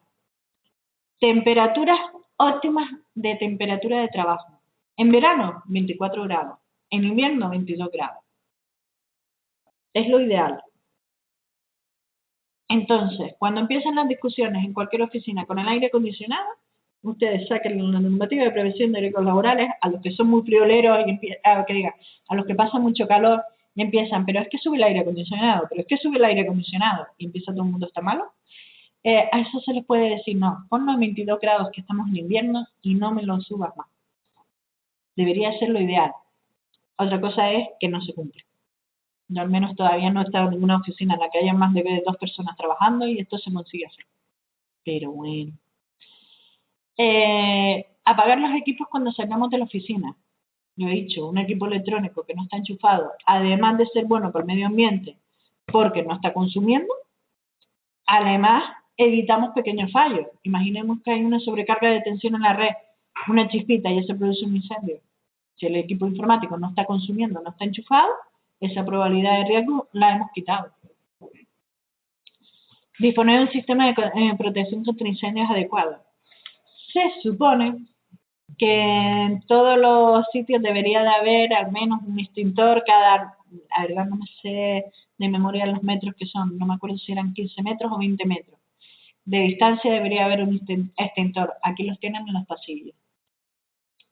Temperaturas óptimas de temperatura de trabajo. En verano, 24 grados. En invierno, 22 grados. Es lo ideal. Entonces, cuando empiezan las discusiones en cualquier oficina con el aire acondicionado, ustedes saquen la normativa de prevención de riesgos laborales a los que son muy frioleros y a los que pasan mucho calor y empiezan, pero es que sube el aire acondicionado, pero es que sube el aire acondicionado y empieza todo el mundo está malo. A eso se les puede decir, no, ponlo a 22 grados que estamos en invierno y no me lo subas más. Debería ser lo ideal. Otra cosa es que no se cumple. Yo al menos todavía no he estado en ninguna oficina en la que haya más de 2 personas trabajando y esto se consigue hacer. Pero bueno. Apagar los equipos cuando salgamos de la oficina. Lo he dicho, un equipo electrónico que no está enchufado, además de ser bueno para el medio ambiente, porque no está consumiendo, además evitamos pequeños fallos. Imaginemos que hay una sobrecarga de tensión en la red, una chispita y eso produce un incendio. Si el equipo informático no está consumiendo, no está enchufado, esa probabilidad de riesgo la hemos quitado. Disponer de un sistema de protección contra incendios adecuado. Se supone que en todos los sitios debería de haber al menos un extintor cada, a ver, no me sé de memoria los metros que son, no me acuerdo si eran 15 metros o 20 metros. De distancia debería haber un extintor. Aquí los tienen en los pasillos.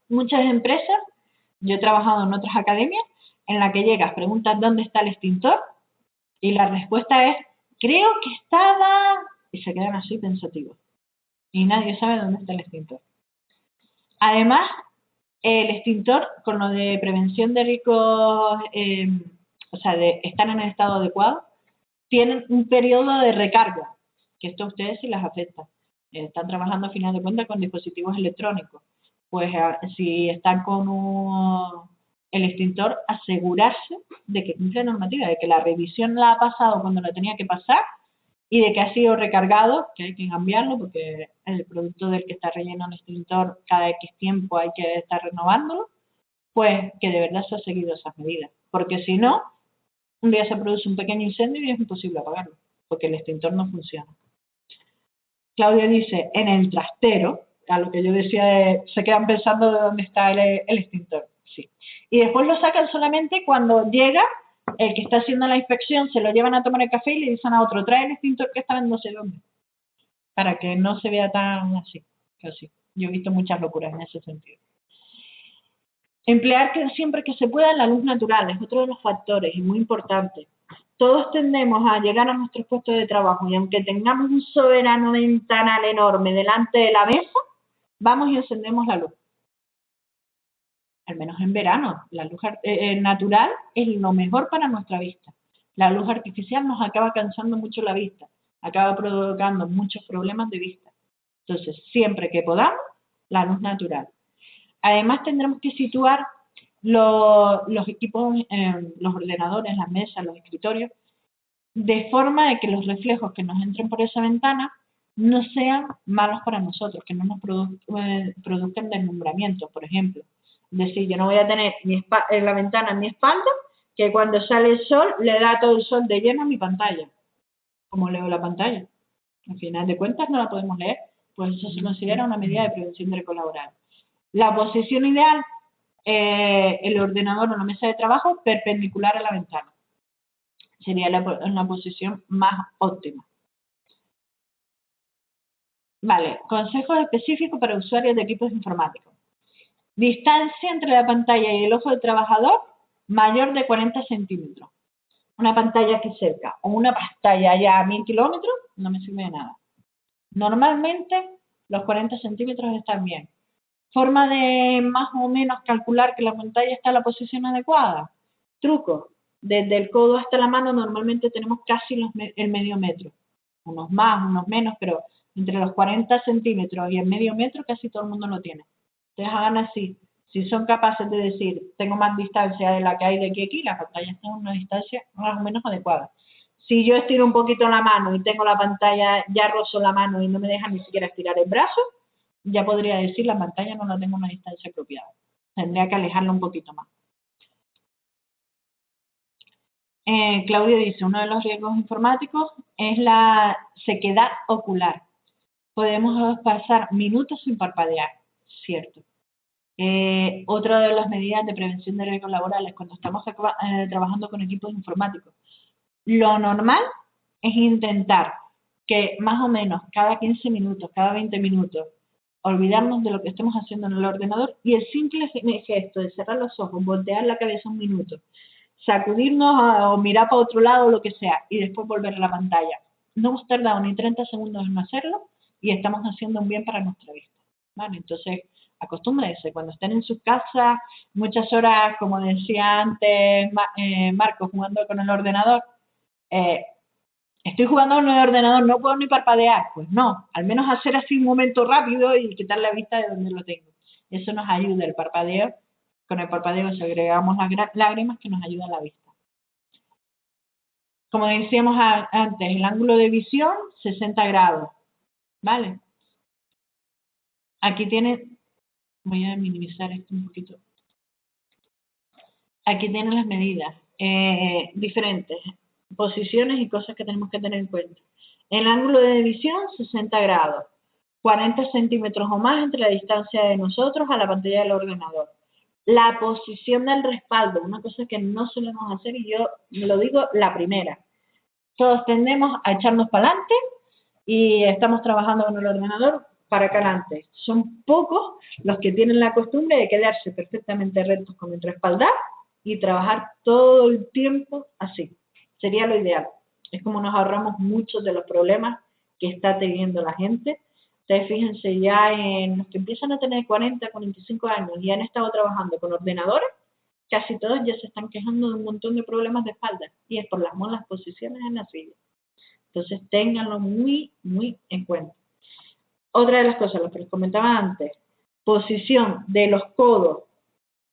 Muchas empresas, yo he trabajado en otras academias, en la que llegas, preguntas dónde está el extintor y la respuesta es, creo que estaba, y se quedan así pensativos. Y nadie sabe dónde está el extintor. Además, el extintor, con lo de prevención de riesgos, o sea, de estar en el estado adecuado, tienen un periodo de recarga, que esto a ustedes sí les afecta. Están trabajando a final de cuentas con dispositivos electrónicos. Pues si están con el extintor, asegurarse de que cumple la normativa, de que la revisión la ha pasado cuando la tenía que pasar y de que ha sido recargado, que hay que cambiarlo porque el producto del que está relleno el extintor cada X tiempo hay que estar renovándolo, pues que de verdad se ha seguido esas medidas. Porque si no, un día se produce un pequeño incendio y es imposible apagarlo, porque el extintor no funciona. Claudia dice, en el trastero, a lo que yo decía, se quedan pensando de dónde está el extintor. Sí. Y después lo sacan solamente cuando llega el que está haciendo la inspección, se lo llevan a tomar el café y le dicen a otro, trae el extintor que estaba en no sé dónde, para que no se vea tan así. Así. Yo he visto muchas locuras en ese sentido. Emplear siempre que se pueda la luz natural es otro de los factores y muy importante. Todos tendemos a llegar a nuestros puestos de trabajo y aunque tengamos un soberano ventanal enorme delante de la mesa, vamos y encendemos la luz. Al menos en verano, la luz natural es lo mejor para nuestra vista. La luz artificial nos acaba cansando mucho la vista, acaba provocando muchos problemas de vista. Entonces, siempre que podamos, la luz natural. Además, tendremos que situar los equipos, los ordenadores, las mesas, los escritorios, de forma de que los reflejos que nos entren por esa ventana no sean malos para nosotros, que no nos produzcan deslumbramiento, por ejemplo. Es decir, yo no voy a tener en la ventana en mi espalda, que cuando sale el sol le da todo el sol de lleno a mi pantalla. ¿Cómo leo la pantalla? Al final de cuentas no la podemos leer, pues eso se considera una medida de prevención de riesgo laboral. La posición ideal, el ordenador o la mesa de trabajo perpendicular a la ventana. Sería la posición más óptima. Vale, consejos específicos para usuarios de equipos informáticos. Distancia entre la pantalla y el ojo del trabajador mayor de 40 centímetros. Una pantalla aquí cerca o una pantalla ya a 1000 kilómetros no me sirve de nada. Normalmente los 40 centímetros están bien. Forma de más o menos calcular que la pantalla está en la posición adecuada. Truco. Desde el codo hasta la mano normalmente tenemos casi el medio metro. Unos más, unos menos, pero entre los 40 centímetros y el medio metro casi todo el mundo lo tiene. Entonces hagan así. Si son capaces de decir, tengo más distancia de la que hay de aquí a aquí, la pantalla está en una distancia más o menos adecuada. Si yo estiro un poquito la mano y tengo la pantalla, ya rozo la mano y no me deja ni siquiera estirar el brazo, ya podría decir la pantalla no la tengo a una distancia apropiada. Tendría que alejarla un poquito más. Claudio dice, uno de los riesgos informáticos es la sequedad ocular. Podemos pasar minutos sin parpadear, cierto. Otra de las medidas de prevención de riesgos laborales cuando estamos trabajando con equipos informáticos. Lo normal es intentar que más o menos cada 15 minutos, cada 20 minutos, olvidarnos de lo que estemos haciendo en el ordenador y el simple gesto de cerrar los ojos, voltear la cabeza un minuto, sacudirnos o mirar para otro lado o lo que sea y después volver a la pantalla. No hemos tardado ni 30 segundos en hacerlo y estamos haciendo un bien para nuestra vista. ¿Vale? Entonces, acostúmbrense, cuando estén en sus casas, muchas horas, como decía antes Marco, jugando con el ordenador, estoy jugando con el ordenador, no puedo ni parpadear. Pues no, al menos hacer así un momento rápido y quitar la vista de donde lo tengo. Eso nos ayuda, el parpadeo. Con el parpadeo segregamos las lágrimas que nos ayuda a la vista. Como decíamos antes, el ángulo de visión, 60 grados. ¿Vale? Aquí tienen, voy a minimizar esto un poquito. Aquí tienen las medidas diferentes, posiciones y cosas que tenemos que tener en cuenta. El ángulo de visión, 60 grados. 40 centímetros o más entre la distancia de nosotros a la pantalla del ordenador. La posición del respaldo, una cosa que no solemos hacer y yo lo digo la primera. Todos tendemos a echarnos para adelante y estamos trabajando con el ordenador para acá adelante. Son pocos los que tienen la costumbre de quedarse perfectamente rectos con el respaldar y trabajar todo el tiempo así. Sería lo ideal. Es como nos ahorramos muchos de los problemas que está teniendo la gente. Ustedes fíjense, ya en los que empiezan a tener 40, 45 años y han estado trabajando con ordenadores, casi todos ya se están quejando de un montón de problemas de espalda y es por las malas posiciones en la silla. Entonces, ténganlo muy, muy en cuenta. Otra de las cosas, lo que les comentaba antes, posición de los codos,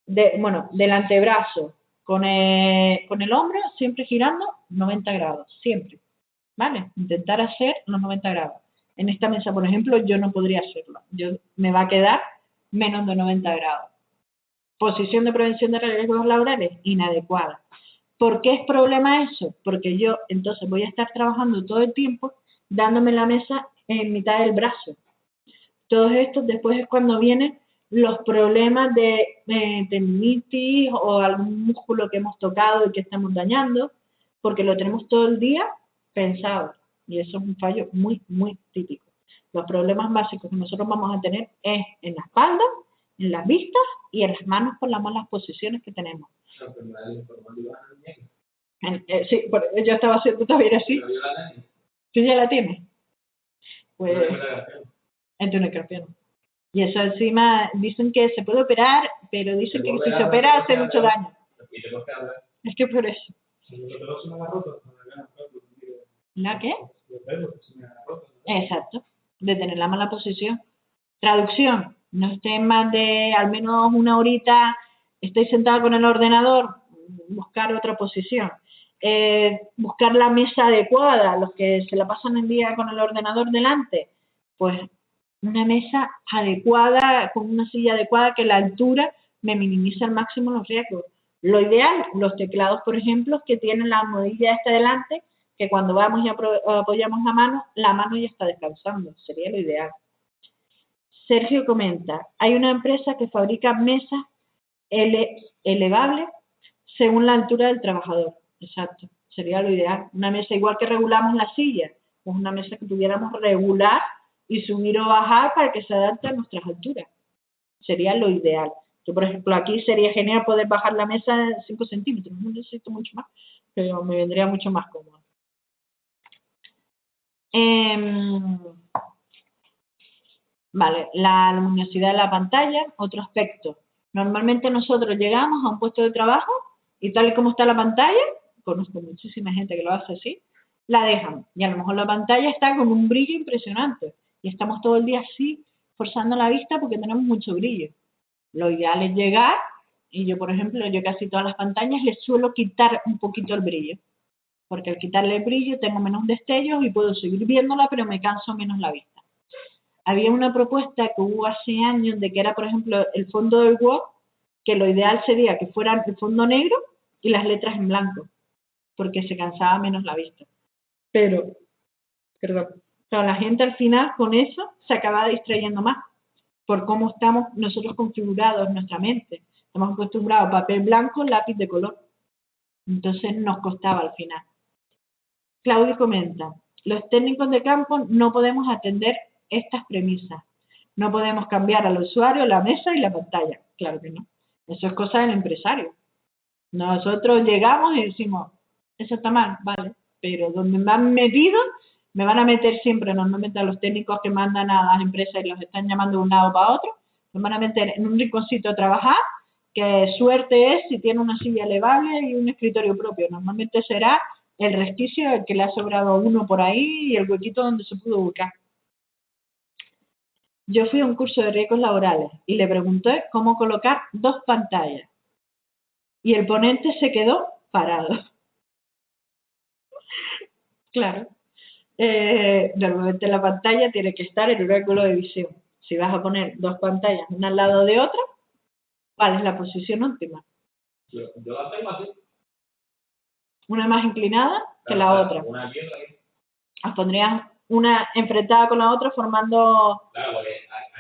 del antebrazo con el hombro, siempre girando 90 grados, siempre. ¿vale? Intentar hacer los 90 grados. En esta mesa, por ejemplo, yo no podría hacerlo. Me va a quedar menos de 90 grados. Posición de prevención de riesgos laborales, inadecuada. ¿Por qué es problema eso? Porque yo entonces voy a estar trabajando todo el tiempo dándome la mesa en mitad del brazo. Todo esto después es cuando vienen los problemas de tendinitis o algún músculo que hemos tocado y que estamos dañando, porque lo tenemos todo el día pensado. Y eso es un fallo muy, muy típico. Los problemas básicos que nosotros vamos a tener es en la espalda, en las vistas y en las manos por las malas posiciones que tenemos. Sí, yo estaba haciendo también así. ¿Tú ya la tienes? Pues en tu necropiano. Y eso encima dicen que se puede operar, pero dicen que si se opera hace mucho daño. Es que por eso. ¿La qué? Exacto, de tener la mala posición. Traducción, no esté más de al menos una horita, estoy sentada con el ordenador, buscar otra posición. Buscar la mesa adecuada, los que se la pasan el día con el ordenador delante, pues una mesa adecuada, con una silla adecuada, que la altura me minimiza al máximo los riesgos. Lo ideal, los teclados, por ejemplo, que tienen la almohadilla esta delante, que cuando vamos y apoyamos la mano ya está descansando, sería lo ideal. Sergio comenta, hay una empresa que fabrica mesas elevables según la altura del trabajador. Exacto, sería lo ideal. Una mesa igual que regulamos la silla, pues una mesa que pudiéramos regular y subir o bajar para que se adapte a nuestras alturas. Sería lo ideal. Yo, por ejemplo, aquí sería genial poder bajar la mesa 5 centímetros. No necesito mucho más, pero me vendría mucho más cómodo. Vale, la luminosidad de la pantalla, otro aspecto. Normalmente nosotros llegamos a un puesto de trabajo y tal y como está la pantalla, conozco muchísima gente que lo hace así, la dejan. Y a lo mejor la pantalla está con un brillo impresionante. Y estamos todo el día así, forzando la vista porque tenemos mucho brillo. Lo ideal es llegar, y yo, por ejemplo, yo casi todas las pantallas les suelo quitar un poquito el brillo. Porque al quitarle el brillo tengo menos destellos y puedo seguir viéndola, pero me canso menos la vista. Había una propuesta que hubo hace años de que era, por ejemplo, el fondo del Word, que lo ideal sería que fuera el fondo negro y las letras en blanco, porque se cansaba menos la vista. Pero la gente al final con eso se acaba distrayendo más, por cómo estamos nosotros configurados en nuestra mente. Estamos acostumbrados a papel blanco, lápiz de color. Entonces nos costaba al final. Claudio comenta, los técnicos de campo no podemos atender estas premisas. No podemos cambiar al usuario la mesa y la pantalla. Claro que no. Eso es cosa del empresario. Nosotros llegamos y decimos, eso está mal, vale. Pero donde me han metido, me van a meter siempre, normalmente a los técnicos que mandan a las empresas y los están llamando de un lado para otro, nos van a meter en un rinconcito a trabajar, que suerte es si tiene una silla elevable y un escritorio propio. Normalmente será el resquicio el que le ha sobrado a uno por ahí y el huequito donde se pudo ubicar. Yo fui a un curso de riesgos laborales y le pregunté cómo colocar 2 pantallas. Y el ponente se quedó parado. Claro. Normalmente la pantalla tiene que estar en un ángulo de visión. Si vas a poner 2 pantallas una al lado de otra, ¿cuál es la posición óptima? Yo la tengo así. Una más inclinada que la otra. Una aquí, otra aquí. Pondrías una enfrentada con la otra formando claro,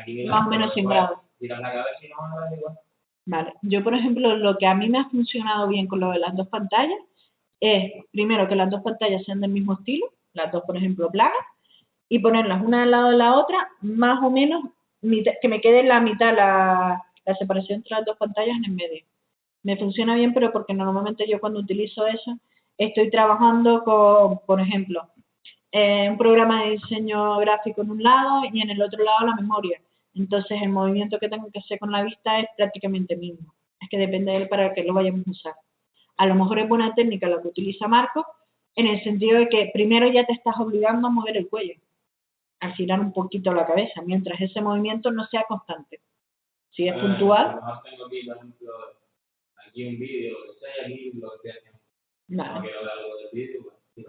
aquí más o menos 100 grados. Tiras la cabeza y no va a dar igual. Vale. Yo, por ejemplo, lo que a mí me ha funcionado bien con lo de las 2 pantallas es, primero, que las 2 pantallas sean del mismo estilo, las 2, por ejemplo, planas, y ponerlas una al lado de la otra, más o menos, que me quede en la mitad la separación entre las 2 pantallas en el medio. Me funciona bien, pero porque normalmente yo cuando utilizo eso, estoy trabajando con, por ejemplo, un programa de diseño gráfico en un lado y en el otro lado la memoria. Entonces el movimiento que tengo que hacer con la vista es prácticamente el mismo. Es que depende de él para que lo vayamos a usar. A lo mejor es buena técnica la que utiliza Marco, en el sentido de que primero ya te estás obligando a mover el cuello, a girar un poquito la cabeza, mientras ese movimiento no sea constante. Si es puntual... Tengo aquí, por ejemplo, aquí un vídeo, lo que sea, aquí lo que sea. Vale. No quiero ver algo del vídeo, pues,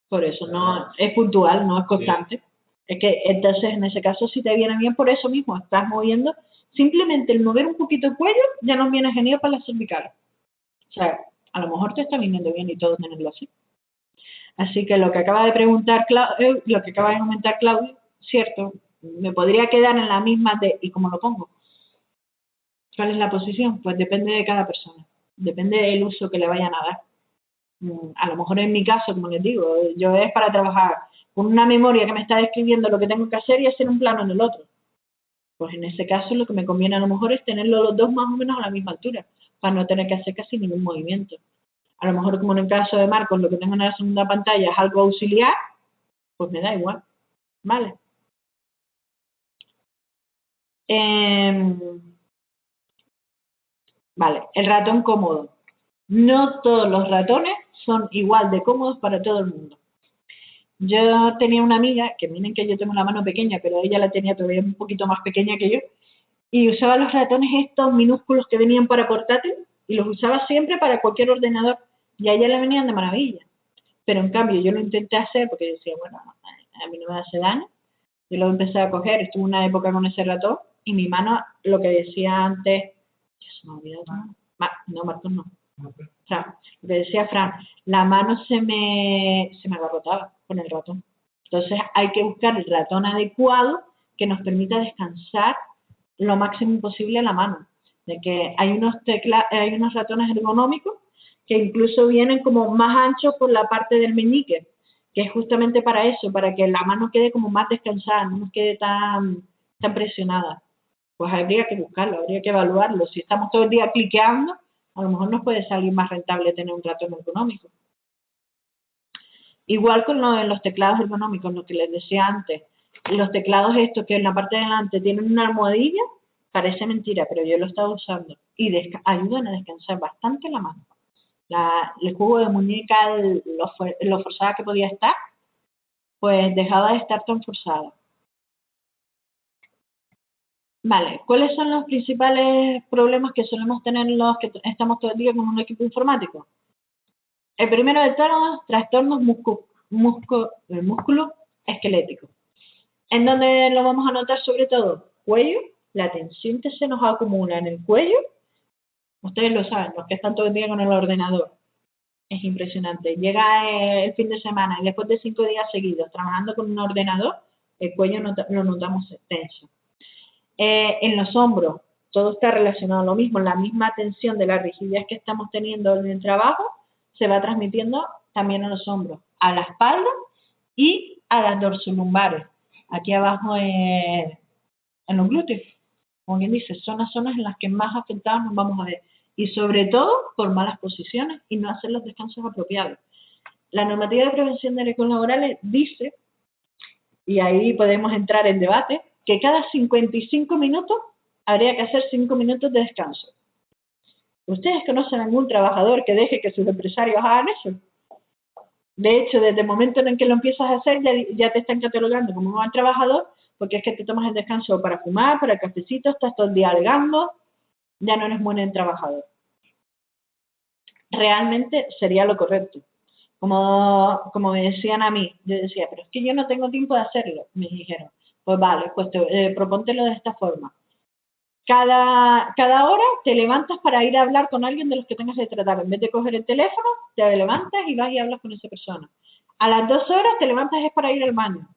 Por eso no es puntual, no es constante. Es que entonces en ese caso si te viene bien por eso mismo, estás moviendo, simplemente el mover un poquito el cuello ya nos viene genial para las cervicales. O sea, a lo mejor te está viniendo bien y todo tenerlo así. Así que lo que acaba de preguntar Claudio, lo que acaba de comentar Claudio, cierto, me podría quedar en la misma de, ¿y cómo lo pongo? ¿Cuál es la posición? Pues depende de cada persona, depende del uso que le vayan a dar. A lo mejor en mi caso, como les digo, yo es para trabajar con una memoria que me está describiendo lo que tengo que hacer y hacer un plano en el otro. Pues en ese caso lo que me conviene a lo mejor es tenerlos los dos más o menos a la misma altura, para no tener que hacer casi ningún movimiento. A lo mejor como en el caso de Marcos, lo que tengo en la segunda pantalla es algo auxiliar, pues me da igual, ¿vale? Vale, el ratón cómodo. No todos los ratones son igual de cómodos para todo el mundo. Yo tenía una amiga, que miren que yo tengo la mano pequeña, pero ella la tenía todavía un poquito más pequeña que yo, y usaba los ratones estos minúsculos que venían para portátil, y los usaba siempre para cualquier ordenador, y a ella le venían de maravilla. Pero en cambio yo lo intenté hacer porque decía, bueno, a mí no me hace daño. Yo lo empecé a coger, estuve una época con ese ratón, y mi mano, lo que decía antes, ya se me ha olvidado, no, Marcos no. Fran, lo que decía Fran, la mano se me agarrotaba con el ratón. Entonces hay que buscar el ratón adecuado que nos permita descansar lo máximo posible la mano. De que hay unos ratones ergonómicos que incluso vienen como más anchos por la parte del meñique, que es justamente para eso, para que la mano quede como más descansada, no nos quede tan presionada. Pues habría que buscarlo, habría que evaluarlo. Si estamos todo el día cliqueando, a lo mejor nos puede salir más rentable tener un ratón ergonómico. Igual con los teclados ergonómicos, lo que les decía antes, los teclados estos que en la parte de delante tienen una almohadilla, parece mentira, pero yo lo he estado usando y ayudan a descansar bastante la mano. El juego de muñeca, lo forzada que podía estar, pues dejaba de estar tan forzada. Vale, ¿cuáles son los principales problemas que solemos tener los que estamos todo el día con un equipo informático? El primero de todos, trastornos músculo esquelético. ¿En dónde lo vamos a notar sobre todo? Cuello, la tensión que se nos acumula en el cuello. Ustedes lo saben, los que están todo el día con el ordenador. Es impresionante. Llega el fin de semana y después de 5 días seguidos trabajando con un ordenador, el cuello lo notamos tenso. En los hombros, todo está relacionado a lo mismo, la misma tensión de la rigidez que estamos teniendo en el trabajo se va transmitiendo también a los hombros, a la espalda y a las dorsolumbares. Aquí abajo en los glúteos, como quien dice, son las zonas en las que más afectados nos vamos a ver. Y sobre todo por malas posiciones y no hacer los descansos apropiados. La normativa de prevención de riesgos laborales dice, y ahí podemos entrar en debate, que cada 55 minutos habría que hacer 5 minutos de descanso. ¿Ustedes conocen algún trabajador que deje que sus empresarios hagan eso? De hecho, desde el momento en que lo empiezas a hacer, ya te están catalogando como un mal trabajador, porque es que te tomas el descanso para fumar, para el cafecito, estás todo el día alegando, ya no eres buen trabajador. Realmente sería lo correcto. Como me decían a mí, yo decía, pero es que yo no tengo tiempo de hacerlo. Me dijeron, pues vale, pues propóntelo de esta forma. Cada hora te levantas para ir a hablar con alguien de los que tengas que tratar. En vez de coger el teléfono, te levantas y vas y hablas con esa persona. A las 2 horas te levantas es para ir al baño.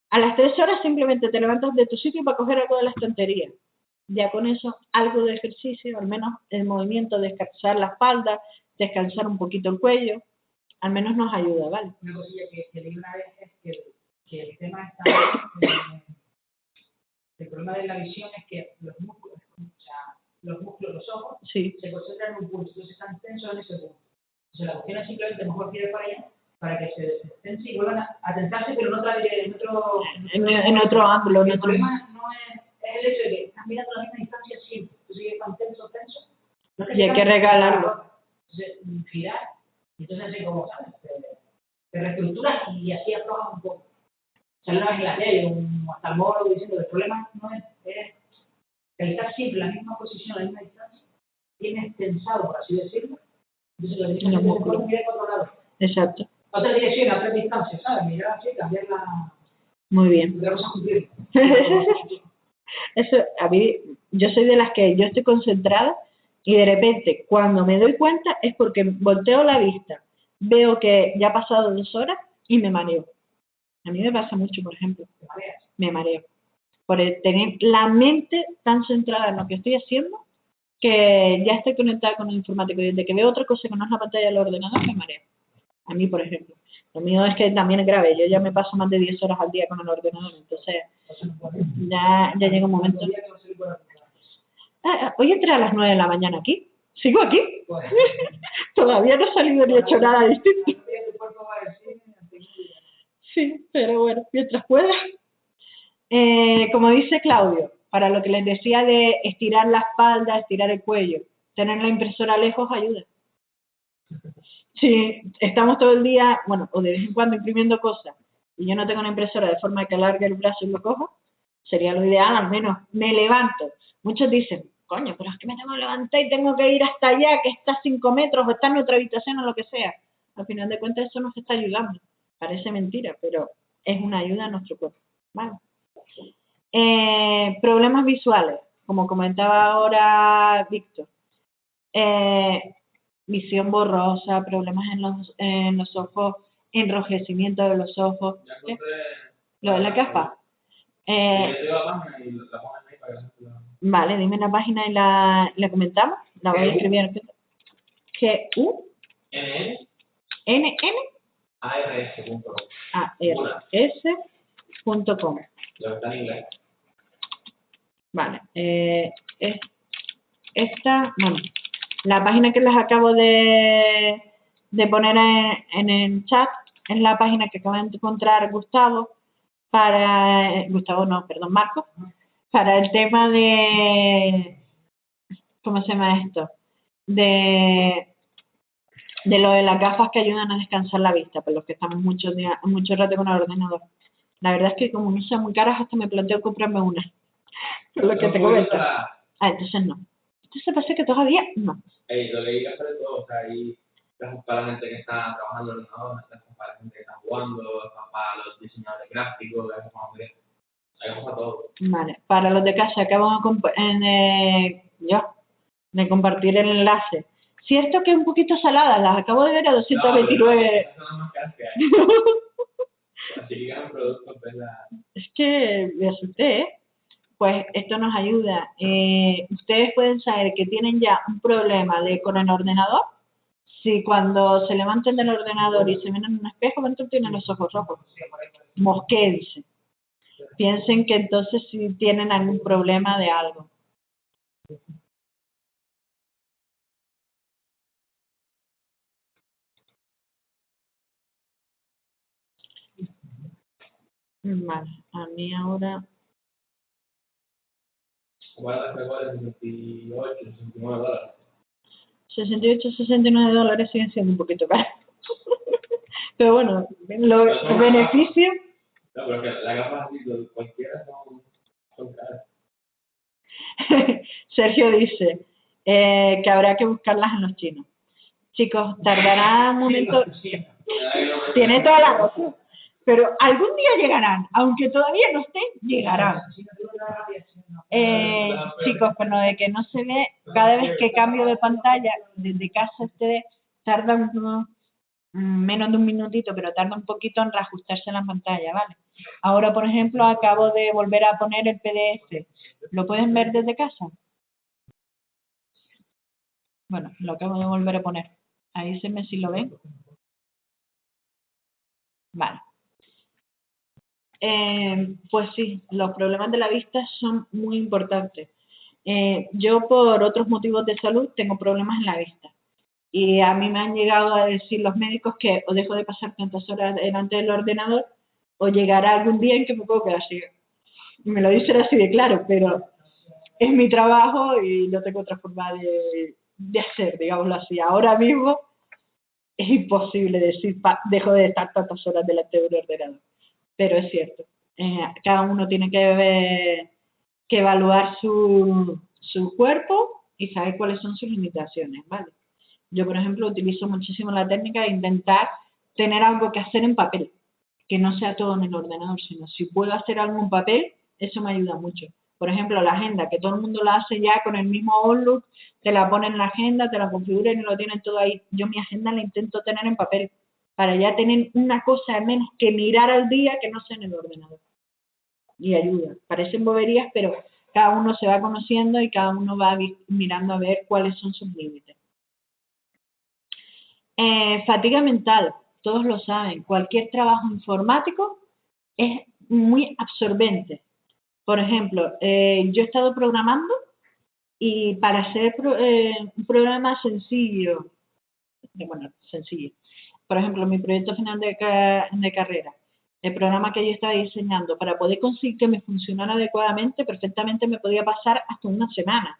A las 3 horas simplemente te levantas de tu sitio para coger algo de la estantería. Ya con eso, algo de ejercicio, al menos el movimiento, descansar la espalda, descansar un poquito el cuello, al menos nos ayuda, ¿vale? Una cosilla que leí una vez es que el tema está... el problema de la visión es que los músculos, los ojos, sí, se concentran en un punto, entonces están tensos en ese punto. Entonces la cuestión es simplemente mejor girar para allá para que se destense y vuelvan a tentarse, pero en otro ángulo. El problema no es el hecho de que están mirando a la misma distancia siempre. Entonces están tensos. No y hay que regalarlo. Entonces, girar, entonces así como, ¿sabes? Te reestructuras y así aflojas un poco. Sale una vez en la tele, un oftalmólogo diciendo que el problema no es realizar siempre la misma posición, la misma distancia, tienes tensado, por así decirlo, entonces lo que tienes que hacer es mirar por otro lado. Exacto. Otra dirección, otra distancia, ¿sabes? Mirar así, cambiar la... Muy bien. Otra cosa cumplir. Eso, a mí, yo soy de las que yo estoy concentrada y de repente cuando me doy cuenta es porque volteo la vista, veo que ya ha pasado 2 horas y me mareo. A mí me pasa mucho, por ejemplo, me mareo. Por tener la mente tan centrada en lo que estoy haciendo que ya estoy conectada con el informático y desde que veo otra cosa que no es la pantalla del ordenador me mareo. A mí, por ejemplo. Lo mío es que también es grave. Yo ya me paso más de 10 horas al día con el ordenador, entonces ya llega un momento. Hoy entré a las 9 de la mañana aquí. ¿Sigo aquí? Todavía no he salido ni he hecho nada distinto. Sí, pero bueno, mientras pueda. Como dice Claudio, para lo que les decía de estirar la espalda, estirar el cuello, tener la impresora lejos ayuda. Si estamos todo el día, bueno, o de vez en cuando imprimiendo cosas, y yo no tengo una impresora de forma que alargue el brazo y lo cojo, sería lo ideal, al menos me levanto. Muchos dicen, coño, pero es que me tengo que levantar y tengo que ir hasta allá, que está a 5 metros, o está en otra habitación, o lo que sea. Al final de cuentas eso nos está ayudando. Parece mentira, pero es una ayuda a nuestro cuerpo. ¿Vale? Problemas visuales, como comentaba ahora Víctor. Visión borrosa, problemas en los ojos, enrojecimiento de los ojos. ¿Qué? Lo de la capa. Vale, dime la página y la comentamos. La voy a escribir. G-U-N-N ARS.com. Está en inglés. Vale. Esta, bueno, la página que les acabo de poner en el chat es la página que acaba de encontrar Marcos, para el tema de, ¿cómo se llama esto? De lo de las gafas que ayudan a descansar la vista, por los que estamos mucho rato con el ordenador. La verdad es que como no son muy caras, hasta me planteo comprarme una. Por lo que te comento. Entonces no. Entonces parece que todavía no. Lo leí hace de todo, o sea, ahí estás para la gente que está trabajando en el ordenador, estás para la gente que está jugando, estás para los diseñadores gráficos, hay para todo. Vale, para los de casa acabo de compartir el enlace. Cierto que es un poquito salada, las acabo de ver a 229. No, son las más caras que hay. Así que eran productos, ¿verdad? Es que me asusté, Pues esto nos ayuda. Ustedes pueden saber que tienen ya un problema con el ordenador. Si cuando se levanten del ordenador y se ven en un espejo, dentro tienen los ojos rojos. Mosquéense. Piensen que entonces sí tienen algún problema de algo. Vale, a mí ahora... ¿Cuál es? 68, 69 dólares. 68, 69 dólares siguen siendo un poquito caros. Pero bueno, los beneficios... No, pero que las gafas así, cualquiera son caras. Sergio dice que habrá que buscarlas en los chinos. Chicos, tardará un momento. Tiene toda la razón. Pero algún día llegarán, aunque todavía no estén, llegarán. Chicos, con lo de que no se ve, cada vez que cambio de pantalla, desde casa ustedes tardan menos de un minutito, pero tarda un poquito en reajustarse la pantalla, ¿vale? Ahora, por ejemplo, acabo de volver a poner el PDF. ¿Lo pueden ver desde casa? Bueno, lo acabo de volver a poner. Avísenme si lo ven. Vale. Pues sí, los problemas de la vista son muy importantes. Yo por otros motivos de salud tengo problemas en la vista. Y a mí me han llegado a decir los médicos que o dejo de pasar tantas horas delante del ordenador o llegará algún día en que me puedo quedar ciega. Y me lo dicen así de claro, pero es mi trabajo y no tengo otra forma de hacer, digámoslo así. Ahora mismo es imposible decir dejo de estar tantas horas delante de un ordenador. Pero es cierto, cada uno tiene que evaluar su cuerpo y saber cuáles son sus limitaciones, ¿vale? Yo, por ejemplo, utilizo muchísimo la técnica de intentar tener algo que hacer en papel, que no sea todo en el ordenador, sino si puedo hacer algo en papel, eso me ayuda mucho. Por ejemplo, la agenda, que todo el mundo la hace ya con el mismo Outlook, te la ponen en la agenda, te la configuran y lo tienen todo ahí. Yo mi agenda la intento tener en papel, para ya tener una cosa al menos que mirar al día que no sea en el ordenador. Y ayuda. Parecen boberías, pero cada uno se va conociendo y cada uno va mirando a ver cuáles son sus límites. Fatiga mental, todos lo saben. Cualquier trabajo informático es muy absorbente. Por ejemplo, yo he estado programando y para hacer un programa sencillo, sencillo. Por ejemplo, mi proyecto final de carrera, el programa que yo estaba diseñando, para poder conseguir que me funcionara adecuadamente, perfectamente me podía pasar hasta una semana.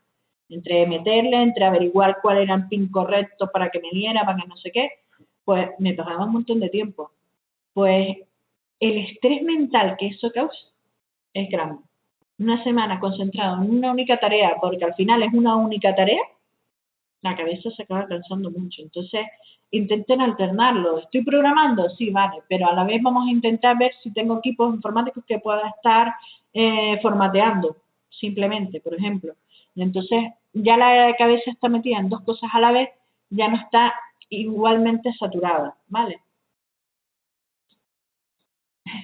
Entre meterle, entre averiguar cuál era el pin correcto para que me diera, para que no sé qué, pues me pasaba un montón de tiempo. Pues el estrés mental que eso causa es grande. Una semana concentrado en una única tarea, porque al final es una única tarea, la cabeza se acaba cansando mucho. Entonces, intenten alternarlo. ¿Estoy programando? Sí, vale, pero a la vez vamos a intentar ver si tengo equipos informáticos que pueda estar formateando, simplemente, por ejemplo. Y entonces, ya la cabeza está metida en dos cosas a la vez, ya no está igualmente saturada, ¿vale?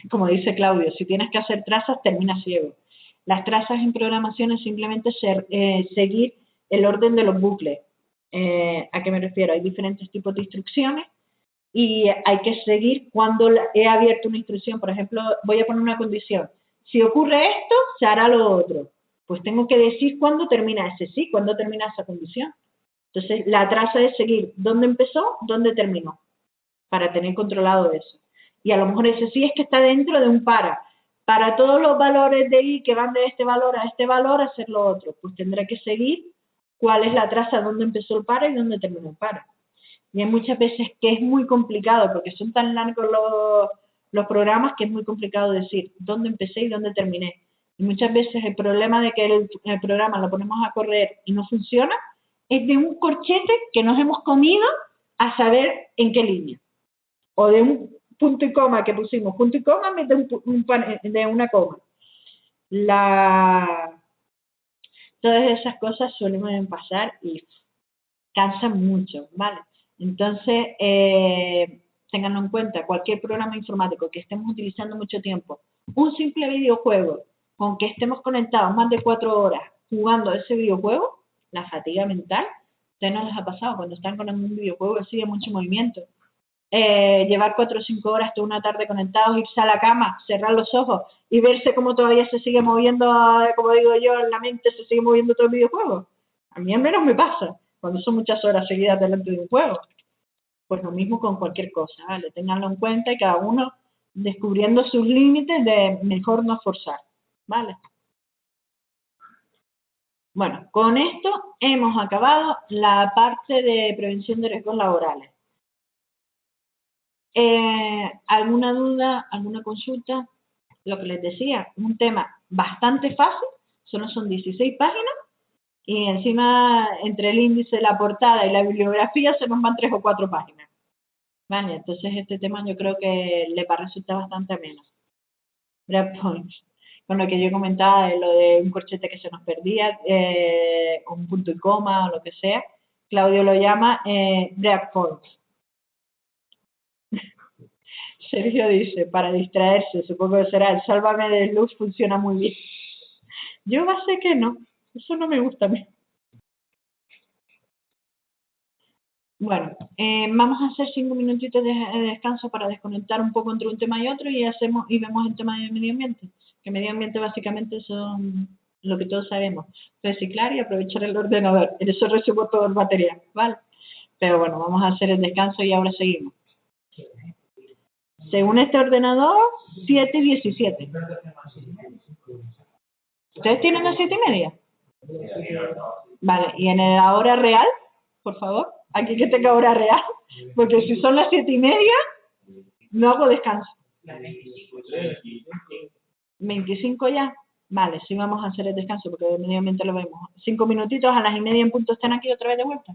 Como dice Claudio, si tienes que hacer trazas, termina ciego. Las trazas en programación es simplemente seguir el orden de los bucles. ¿A qué me refiero? Hay diferentes tipos de instrucciones y hay que seguir cuando he abierto una instrucción. Por ejemplo, voy a poner una condición. Si ocurre esto, se hará lo otro. Pues tengo que decir cuándo termina ese sí, cuándo termina esa condición. Entonces, la traza es seguir dónde empezó, dónde terminó, para tener controlado eso. Y a lo mejor ese sí es que está dentro de un para. Para todos los valores de i que van de este valor a este valor, hacer lo otro. Pues tendré que seguir cuál es la traza, dónde empezó el para y dónde terminó el para. Y hay muchas veces que es muy complicado, porque son tan largos los programas que es muy complicado decir dónde empecé y dónde terminé. Y muchas veces el problema de que el programa lo ponemos a correr y no funciona es de un corchete que nos hemos comido a saber en qué línea. O de un punto y coma que pusimos, punto y coma en vez de una coma. Todas esas cosas suelen pasar y cansan mucho, ¿vale? Entonces, ténganlo en cuenta, cualquier programa informático que estemos utilizando mucho tiempo, un simple videojuego con que estemos conectados más de 4 horas jugando ese videojuego, la fatiga mental, ¿ustedes no les ha pasado? Cuando están con un videojuego sigue mucho movimiento. Llevar 4 o 5 horas toda una tarde conectados, irse a la cama, cerrar los ojos y verse cómo todavía se sigue moviendo, como digo yo, en la mente se sigue moviendo todo el videojuego. A mí al menos me pasa cuando son muchas horas seguidas delante de un juego. Pues lo mismo con cualquier cosa, ¿vale? Ténganlo en cuenta y cada uno descubriendo sus límites de mejor no forzar, ¿vale? Bueno, con esto hemos acabado la parte de prevención de riesgos laborales. ¿Alguna duda, alguna consulta? Lo que les decía, un tema bastante fácil, solo son 16 páginas y encima entre el índice, la portada y la bibliografía se nos van 3 o 4 páginas. Vale, entonces este tema yo creo que le va a resultar bastante ameno. Breakpoints, con lo que yo comentaba, lo de un corchete que se nos perdía, un punto y coma o lo que sea, Claudio lo llama breakpoints. Sergio dice, para distraerse, supongo que será el Sálvame de Luz, funciona muy bien. Yo sé que no, eso no me gusta a mí. Bueno, vamos a hacer 5 minutitos de descanso para desconectar un poco entre un tema y otro y vemos el tema de medio ambiente. Que medio ambiente básicamente son lo que todos sabemos, reciclar y aprovechar el ordenador. En eso recibo todo el material, ¿vale? Pero bueno, vamos a hacer el descanso y ahora seguimos. Según este ordenador, 7:17. ¿Ustedes tienen las 7:30? Vale, ¿y en la hora real? Por favor, aquí que tenga hora real, porque si son las 7:30, no hago descanso. 25 ya. Vale, sí vamos a hacer el descanso porque de medio ambiente lo vemos. 5 minutitos, a las 1:30 en punto están aquí otra vez de vuelta.